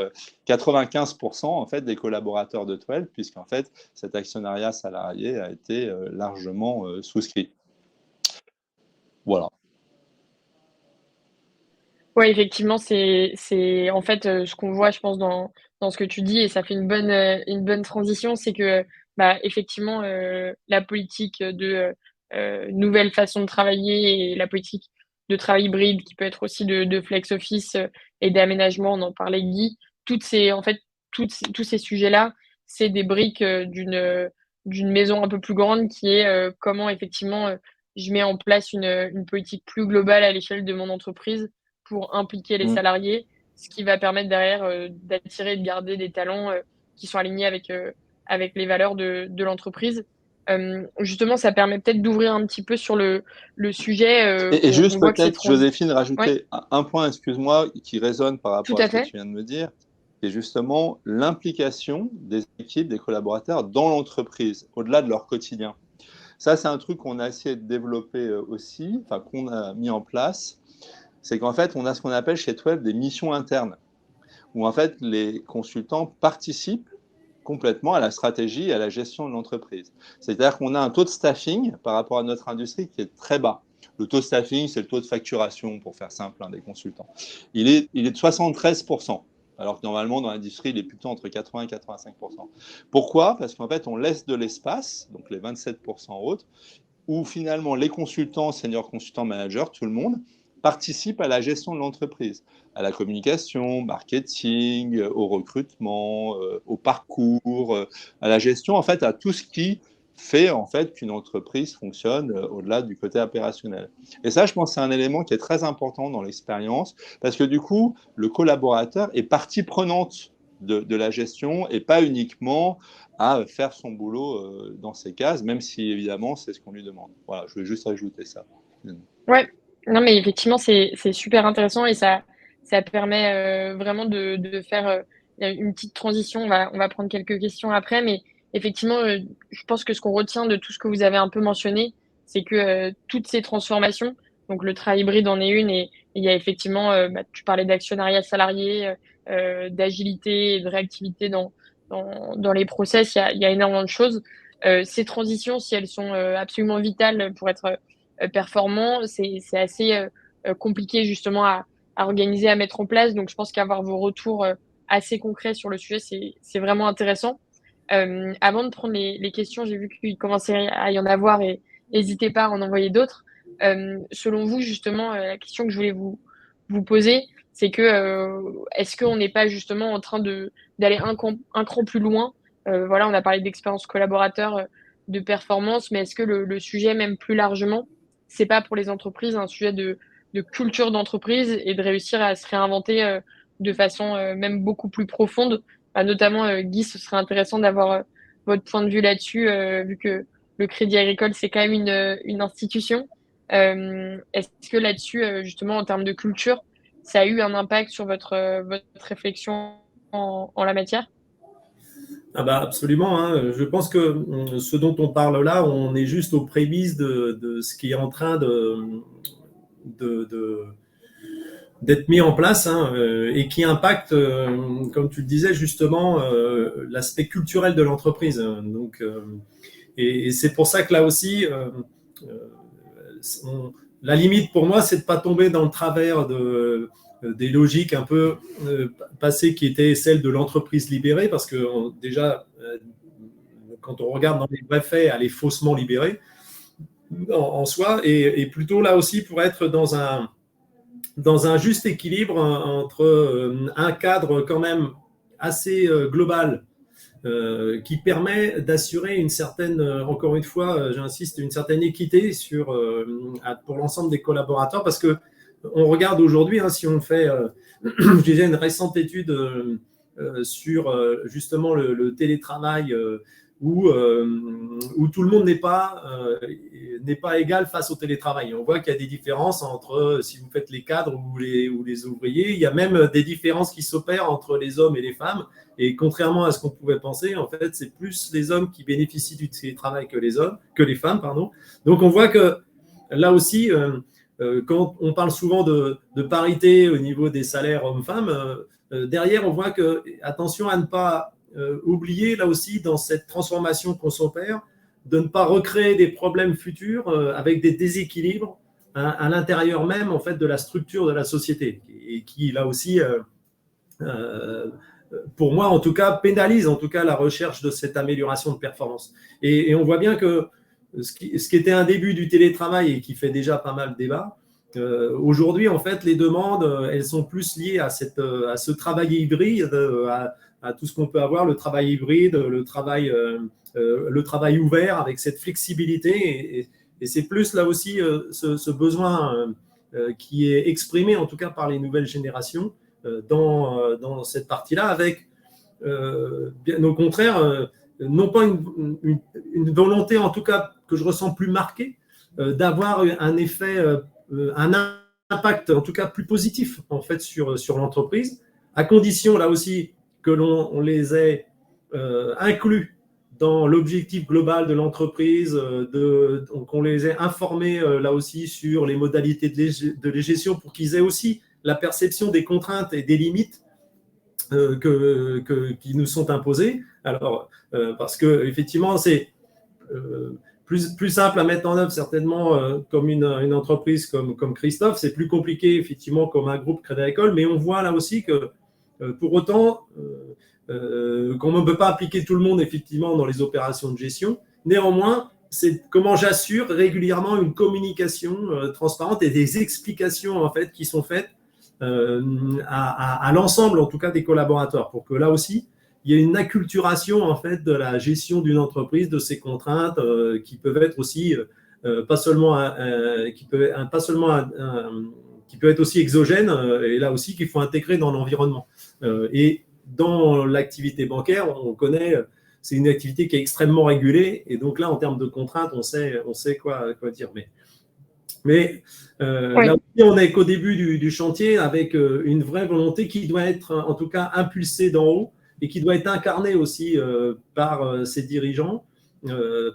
95% en fait des collaborateurs de 12, puisqu'en fait, cet actionnariat salarié a été largement souscrit. Voilà. Oui, effectivement, c'est en fait ce qu'on voit, je pense, dans ce que tu dis, et ça fait une bonne transition, c'est que bah, effectivement, la politique de nouvelle façon de travailler et la politique de travail hybride, qui peut être aussi de flex office et d'aménagement, on en parlait Guy, en fait, tous ces sujets-là, c'est des briques d'une maison un peu plus grande qui est comment effectivement je mets en place une politique plus globale à l'échelle de mon entreprise pour impliquer les salariés, ce qui va permettre derrière d'attirer et de garder des talents qui sont alignés avec les valeurs de l'entreprise. Justement, ça permet peut-être d'ouvrir un petit peu sur le sujet. Et juste On voit que c'est peut-être, Joséphine, ouais, rajouter un point, excuse-moi, qui résonne par tout rapport à à ce que fait. tu viens de me dire, c'est justement l'implication des équipes, des collaborateurs dans l'entreprise, au-delà de leur quotidien. Ça, c'est un truc qu'on a essayé de développer aussi, enfin qu'on a mis en place. C'est qu'en fait, on a ce qu'on appelle chez 12 des missions internes, où en fait, les consultants participent complètement à la stratégie et à la gestion de l'entreprise. C'est-à-dire qu'on a un taux de staffing par rapport à notre industrie qui est très bas. Le taux de staffing, c'est le taux de facturation, pour faire simple, des consultants. Il est de 73%, alors que normalement, dans l'industrie, il est plutôt entre 80 et 85%. Pourquoi ? Parce qu'en fait, on laisse de l'espace, donc les 27% autres, où finalement les consultants, seniors consultants, managers, tout le monde, participent à la gestion de l'entreprise, à la communication, marketing, au recrutement, au parcours, à la gestion, en fait, à tout ce qui fait en fait qu'une entreprise fonctionne au-delà du côté opérationnel. Et ça, je pense que c'est un élément qui est très important dans l'expérience, parce que du coup, le collaborateur est partie prenante de la gestion et pas uniquement à faire son boulot dans ces cases, même si évidemment c'est ce qu'on lui demande. Voilà, je voulais juste ajouter ça. Ouais, non, mais effectivement, c'est super intéressant et ça permet vraiment de faire une petite transition. On va prendre quelques questions après, mais effectivement, je pense que ce qu'on retient de tout ce que vous avez un peu mentionné, c'est que toutes ces transformations, donc le travail hybride en est une, et il y a effectivement, bah, tu parlais d'actionnariat salarié, d'agilité et de réactivité dans les process, il y a énormément de choses. Ces transitions, si elles sont absolument vitales pour être performant, c'est assez compliqué justement à organiser, à mettre en place. Donc, je pense qu'avoir vos retours assez concrets sur le sujet, c'est vraiment intéressant. Avant de prendre les questions, j'ai vu qu'il commençait à y en avoir et n'hésitez pas à en envoyer d'autres. Selon vous, justement, la question que je voulais vous poser, c'est que est-ce qu'on n'est pas justement en train d'aller un cran plus loin? Voilà, on a parlé d'expérience collaborateur, de performance, mais est-ce que le sujet, même plus largement, c'est pas pour les entreprises un sujet de culture d'entreprise et de réussir à se réinventer de façon même beaucoup plus profonde? Bah, notamment, Guy, ce serait intéressant d'avoir votre point de vue là-dessus, vu que le Crédit Agricole, c'est quand même une institution. Est-ce que là-dessus, justement, en termes de culture, ça a eu un impact sur votre réflexion en la matière? Ah bah absolument, hein. Je pense que ce dont on parle là, on est juste aux prémices de ce qui est en train de, de, d'être mis en place, hein, et qui impacte, comme tu le disais justement, l'aspect culturel de l'entreprise. Donc, et c'est pour ça que là aussi, on, la limite pour moi, c'est de ne pas tomber dans le travers des logiques un peu passées qui étaient celles de l'entreprise libérée, parce que déjà, quand on regarde dans les vrais faits, elle est faussement libérée en soi, et plutôt là aussi pour être dans un juste équilibre entre un cadre quand même assez global qui permet d'assurer une certaine, encore une fois, j'insiste, une certaine équité pour l'ensemble des collaborateurs, parce que on regarde aujourd'hui, hein, si on fait, je disais, une récente étude sur justement le télétravail où tout le monde n'est pas égal face au télétravail. On voit qu'il y a des différences entre, si vous faites les cadres ou les ouvriers, il y a même des différences qui s'opèrent entre les hommes et les femmes. Et contrairement à ce qu'on pouvait penser, en fait, c'est plus les hommes qui bénéficient du télétravail que les femmes, pardon. Donc, on voit que là aussi, quand on parle souvent de parité au niveau des salaires hommes-femmes, derrière, on voit que, attention à ne pas oublier, là aussi, dans cette transformation qu'on s'opère, de ne pas recréer des problèmes futurs avec des déséquilibres à l'intérieur même, en fait, de la structure de la société, et qui, là aussi, pour moi, en tout cas, pénalise en tout cas la recherche de cette amélioration de performance. Et on voit bien que ce qui était un début du télétravail et qui fait déjà pas mal de débat, aujourd'hui, en fait, les demandes, elles sont plus liées à ce travail hybride, à tout ce qu'on peut avoir, le travail hybride, le travail ouvert avec cette flexibilité. Et c'est plus là aussi ce besoin qui est exprimé, en tout cas par les nouvelles générations, dans cette partie-là, avec bien au contraire, non pas une volonté, en tout cas que je ressens plus marquée, d'avoir un effet, un impact en tout cas plus positif en fait sur l'entreprise, à condition là aussi que l'on les ait inclus dans l'objectif global de l'entreprise, qu'on les ait informés là aussi sur les modalités de gestion pour qu'ils aient aussi la perception des contraintes et des limites qui nous sont imposées. Alors, parce que effectivement, c'est plus simple à mettre en œuvre certainement comme une entreprise comme Christophe. C'est plus compliqué effectivement comme un groupe Crédit Agricole, mais on voit là aussi que pour autant qu'on ne peut pas appliquer tout le monde effectivement dans les opérations de gestion. Néanmoins, c'est comment j'assure régulièrement une communication transparente et des explications en fait qui sont faites à l'ensemble en tout cas des collaborateurs, pour que là aussi il y ait une acculturation en fait de la gestion d'une entreprise, de ses contraintes qui peuvent être aussi pas seulement qui peut être aussi exogène, et là aussi qu'il faut intégrer dans l'environnement. Et dans l'activité bancaire, on connaît, c'est une activité qui est extrêmement régulée, et donc là en termes de contraintes, on sait quoi dire. Mais oui. Là aussi, on n'est qu'au début du chantier, avec une vraie volonté qui doit être en tout cas impulsée d'en haut et qui doit être incarnée aussi par ses dirigeants,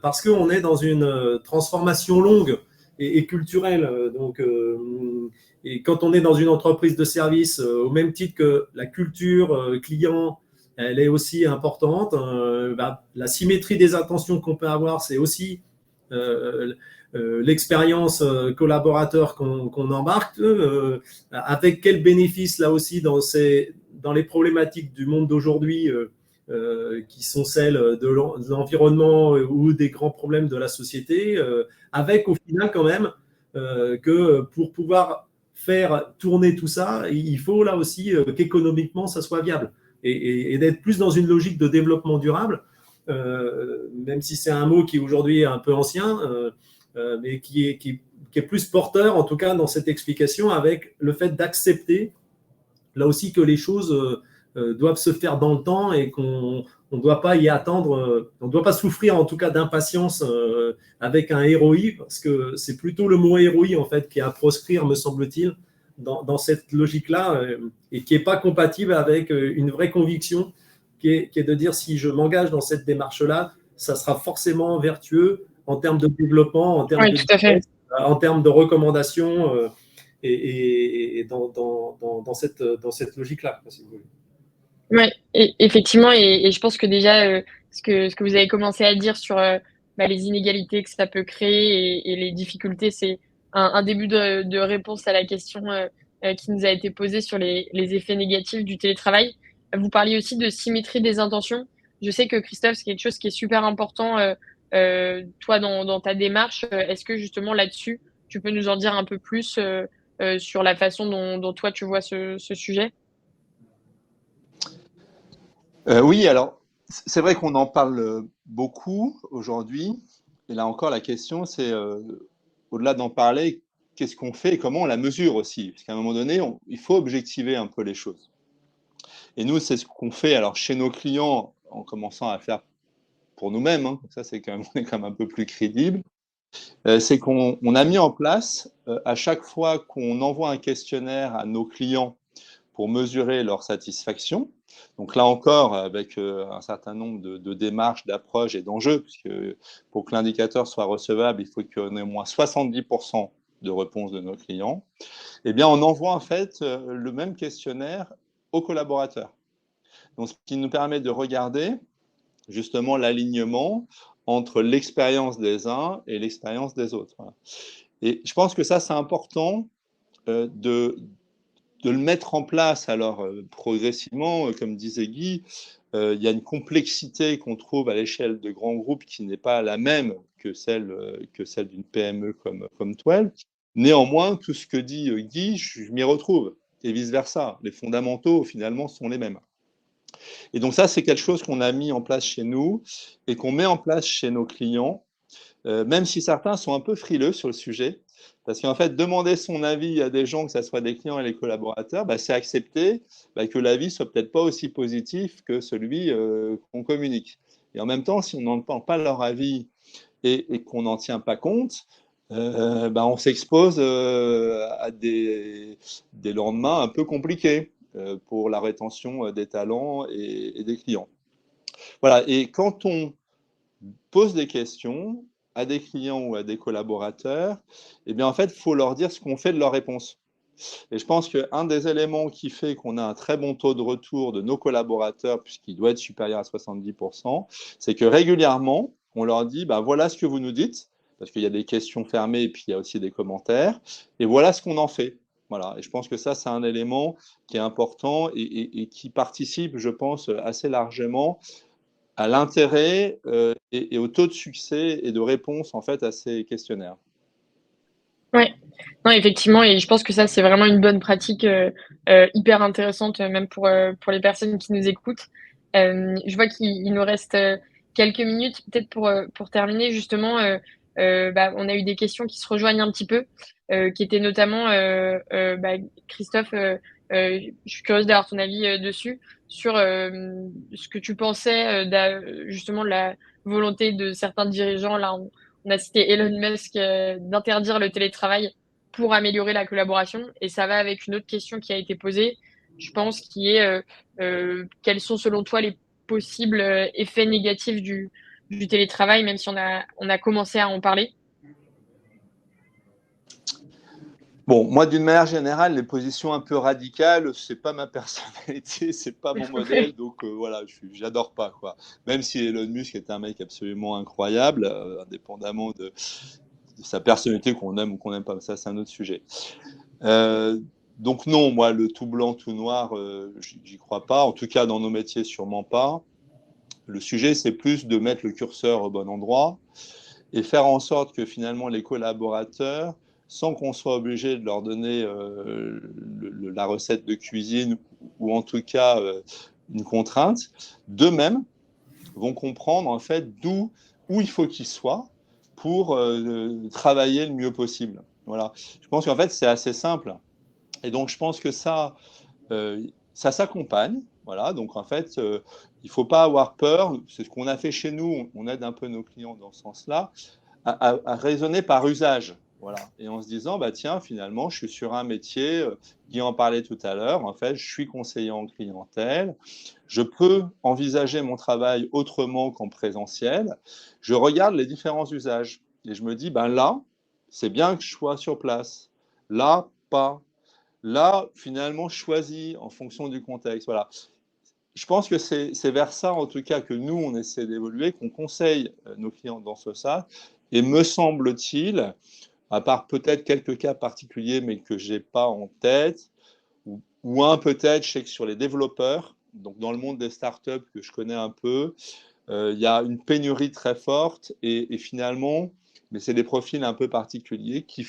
parce qu'on est dans une transformation longue et culturelle. Donc, et quand on est dans une entreprise de service, au même titre que la culture client, elle est aussi importante. La symétrie des attentions qu'on peut avoir, c'est aussi l'expérience collaborateur qu'on embarque, avec quel bénéfice là aussi dans les problématiques du monde d'aujourd'hui qui sont celles de l'environnement ou des grands problèmes de la société, avec au final quand même que pour pouvoir faire tourner tout ça, il faut là aussi qu'économiquement ça soit viable et d'être plus dans une logique de développement durable, même si c'est un mot qui aujourd'hui est un peu ancien, mais qui est plus porteur, en tout cas dans cette explication, avec le fait d'accepter là aussi que les choses doivent se faire dans le temps et qu'on ne doit pas y attendre, on ne doit pas souffrir en tout cas d'impatience avec un ROI, parce que c'est plutôt le mot ROI en fait qui est à proscrire, me semble-t-il, dans cette logique-là, et qui n'est pas compatible avec une vraie conviction qui est de dire si je m'engage dans cette démarche-là, ça sera forcément vertueux en termes de développement, en termes, en termes de recommandations et dans cette logique-là, si vous voulez. Oui, effectivement, et je pense que déjà, ce que vous avez commencé à dire sur les inégalités que ça peut créer et les difficultés, c'est un début de réponse à la question qui nous a été posée sur les effets négatifs du télétravail. Vous parliez aussi de symétrie des intentions. Je sais que Christophe, c'est quelque chose qui est super important, toi, dans ta démarche. Est-ce que justement là-dessus, tu peux nous en dire un peu plus sur la façon dont toi, tu vois ce sujet? Oui, alors c'est vrai qu'on en parle beaucoup aujourd'hui. Et là encore, la question, c'est au-delà d'en parler, qu'est-ce qu'on fait et comment on la mesure aussi? Parce qu'à un moment donné, il faut objectiver un peu les choses. Et nous, c'est ce qu'on fait alors chez nos clients en commençant à faire pour nous-mêmes, hein, ça c'est quand même, on est quand même un peu plus crédible. C'est qu'on a mis en place, à chaque fois qu'on envoie un questionnaire à nos clients pour mesurer leur satisfaction, donc là encore avec un certain nombre de démarches, d'approches et d'enjeux, puisque pour que l'indicateur soit recevable, il faut qu'on ait au moins 70% de réponses de nos clients, eh bien on envoie en fait le même questionnaire aux collaborateurs. Donc ce qui nous permet de regarder justement l'alignement entre l'expérience des uns et l'expérience des autres. Voilà. Et je pense que ça, c'est important de le mettre en place. Alors, progressivement, comme disait Guy, il y a une complexité qu'on trouve à l'échelle de grands groupes qui n'est pas la même que celle d'une PME comme 12. Néanmoins, tout ce que dit Guy, je m'y retrouve. Et vice-versa. Les fondamentaux, finalement, sont les mêmes. Et donc ça, c'est quelque chose qu'on a mis en place chez nous et qu'on met en place chez nos clients, même si certains sont un peu frileux sur le sujet. Parce qu'en fait, demander son avis à des gens, que ce soit des clients et les collaborateurs, bah, c'est accepter que l'avis ne soit peut-être pas aussi positif que celui qu'on communique. Et en même temps, si on n'entend pas leur avis et qu'on n'en tient pas compte, on s'expose à des lendemains un peu compliqués pour la rétention des talents et des clients. Voilà, et quand on pose des questions à des clients ou à des collaborateurs, eh bien en fait, il faut leur dire ce qu'on fait de leurs réponses. Et je pense qu'un des éléments qui fait qu'on a un très bon taux de retour de nos collaborateurs, puisqu'il doit être supérieur à 70%, c'est que régulièrement, on leur dit, ben, voilà ce que vous nous dites, parce qu'il y a des questions fermées et puis il y a aussi des commentaires, et voilà ce qu'on en fait. Voilà. Et je pense que ça, c'est un élément qui est important et qui participe, je pense, assez largement à l'intérêt et au taux de succès et de réponse en fait à ces questionnaires. Ouais. Non, effectivement, et je pense que ça, c'est vraiment une bonne pratique, hyper intéressante, même pour les personnes qui nous écoutent. Je vois qu'il nous reste, quelques minutes. Peut-être pour terminer justement, on a eu des questions qui se rejoignent un petit peu, qui étaient notamment, Christophe, je suis curieuse d'avoir ton avis, dessus, sur, ce que tu pensais, justement de la volonté de certains dirigeants. Là, on a cité Elon Musk, d'interdire le télétravail pour améliorer la collaboration. Et ça va avec une autre question qui a été posée, je pense, qui est quels sont selon toi les possibles effets négatifs du télétravail, même si on a commencé à en parler. Bon, moi, d'une manière générale, les positions un peu radicales, c'est pas ma personnalité, c'est pas mon modèle, donc voilà, j'adore pas quoi. Même si Elon Musk est un mec absolument incroyable, indépendamment de sa personnalité qu'on aime ou qu'on n'aime pas, ça c'est un autre sujet. Donc non, moi, le tout blanc, tout noir, j'y crois pas. En tout cas, dans nos métiers, sûrement pas. Le sujet, c'est plus de mettre le curseur au bon endroit et faire en sorte que finalement les collaborateurs, sans qu'on soit obligé de leur donner la recette de cuisine ou en tout cas une contrainte, d'eux-mêmes vont comprendre en fait où il faut qu'ils soient pour travailler le mieux possible. Voilà. Je pense qu'en fait c'est assez simple et donc je pense que ça s'accompagne. Voilà, donc en fait, il ne faut pas avoir peur. C'est ce qu'on a fait chez nous. On aide un peu nos clients dans ce sens-là à raisonner par usage. Voilà. Et en se disant, bah, tiens, finalement, je suis sur un métier, Guy en parlait tout à l'heure, en fait, je suis conseiller en clientèle, je peux envisager mon travail autrement qu'en présentiel, je regarde les différents usages et je me dis, ben là, c'est bien que je sois sur place, là, pas. Là, finalement, je choisis en fonction du contexte. Voilà. Je pense que c'est vers ça, en tout cas, que nous, on essaie d'évoluer, qu'on conseille nos clients dans ce sens. Et me semble-t-il, à part peut-être quelques cas particuliers, mais que je n'ai pas en tête, ou un peut-être, je sais que sur les développeurs, donc dans le monde des startups que je connais un peu, il y a une pénurie très forte et finalement, mais c'est des profils un peu particuliers qui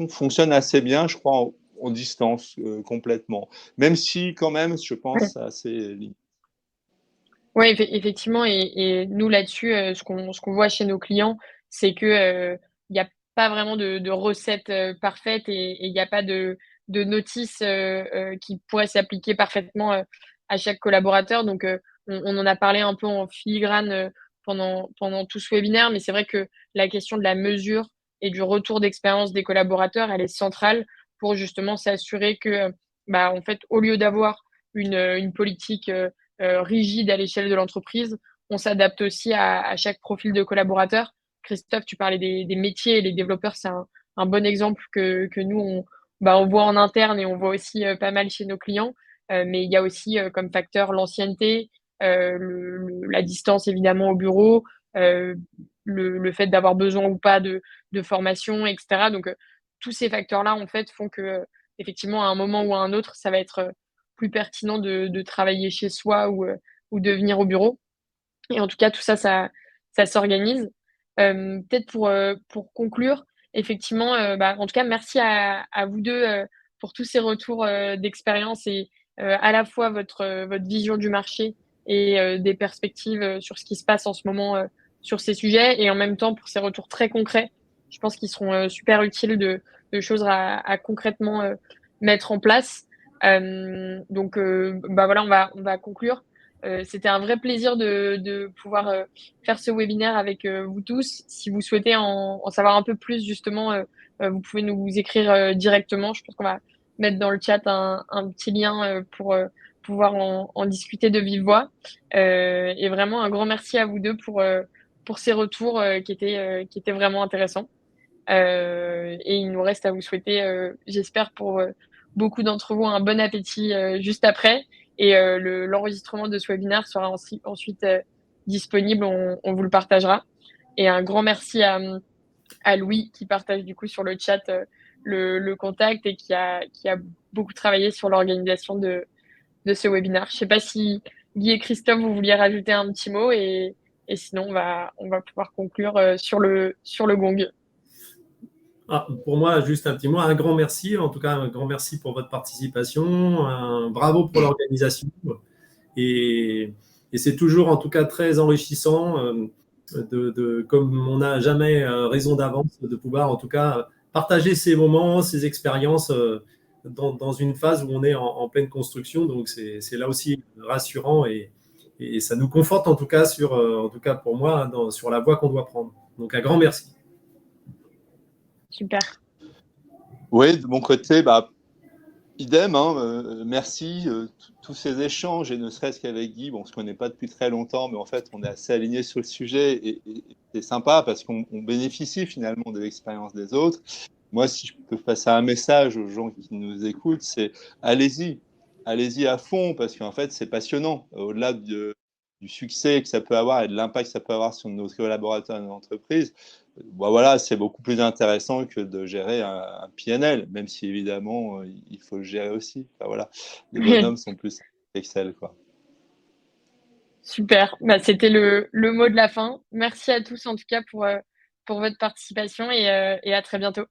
fonctionnent assez bien, je crois, en distance complètement. Même si, quand même, je pense, c'est assez limité. Ouais, effectivement, et nous là-dessus, ce qu'on voit chez nos clients, c'est que, il y a pas vraiment de recette, parfaite, et il y a pas de notice, qui pourrait s'appliquer parfaitement, à chaque collaborateur. Donc, on en a parlé un peu en filigrane, pendant tout ce webinaire, mais c'est vrai que la question de la mesure et du retour d'expérience des collaborateurs, elle est centrale pour justement s'assurer que, bah, en fait, au lieu d'avoir une politique, rigide à l'échelle de l'entreprise, on s'adapte aussi à chaque profil de collaborateur. Christophe, tu parlais des métiers, et les développeurs, c'est un bon exemple que nous, on voit en interne, et on voit aussi pas mal chez nos clients. Mais il y a aussi comme facteur l'ancienneté, la distance évidemment au bureau, euh, le fait d'avoir besoin ou pas de formation, etc. Donc, tous ces facteurs-là, en fait, font que, effectivement, à un moment ou à un autre, ça va être plus pertinent de travailler chez soi, ou de venir au bureau. Et en tout cas, tout ça, ça s'organise. Peut-être pour conclure, effectivement, en tout cas, merci à vous deux pour tous ces retours d'expérience, et à la fois votre vision du marché, et des perspectives sur ce qui se passe en ce moment sur ces sujets, et en même temps pour ces retours très concrets. Je pense qu'ils seront super utiles, de choses à concrètement mettre en place. Donc, voilà, on va conclure. C'était un vrai plaisir de pouvoir faire ce webinaire avec vous tous. Si vous souhaitez en savoir un peu plus, justement, vous pouvez nous écrire directement. Je pense qu'on va mettre dans le chat un petit lien pour pouvoir en discuter de vive voix. Et vraiment, un grand merci à vous deux pour ces retours qui étaient vraiment intéressants. Et il nous reste à vous souhaiter, j'espère pour beaucoup d'entre vous, un bon appétit juste après. Et l'enregistrement de ce webinaire sera ensuite disponible, on vous le partagera. Et un grand merci à Louis, qui partage du coup sur le chat le contact, et qui a beaucoup travaillé sur l'organisation de ce webinaire. Je ne sais pas si Guy et Christophe, vous vouliez rajouter un petit mot, et sinon on va pouvoir conclure sur le gong. Pour moi, juste un petit mot, un grand merci. En tout cas, un grand merci pour votre participation. Un bravo pour l'organisation. Et, et c'est toujours, en tout cas, très enrichissant, comme on n'a jamais raison d'avance, de pouvoir, en tout cas, partager ces moments, ces expériences dans une phase où on est en pleine construction. Donc, c'est là aussi rassurant, et ça nous conforte, en tout cas, en tout cas pour moi, sur la voie qu'on doit prendre. Donc, un grand merci. Super. Oui, de mon côté, idem, merci. Tous ces échanges, et ne serait-ce qu'avec Guy, on ne se connaît pas depuis très longtemps, mais en fait, on est assez alignés sur le sujet, et c'est sympa parce qu'on bénéficie finalement de l'expérience des autres. Moi, si je peux passer un message aux gens qui nous écoutent, c'est allez-y à fond, parce qu'en fait, c'est passionnant. Au-delà du succès que ça peut avoir et de l'impact que ça peut avoir sur nos collaborateurs et nos entreprises, voilà, c'est beaucoup plus intéressant que de gérer un PNL, même si évidemment, il faut le gérer aussi. Enfin, voilà, les bonhommes sont plus Excel, quoi. Super. C'était le mot de la fin. Merci à tous, en tout cas, pour votre participation, et à très bientôt.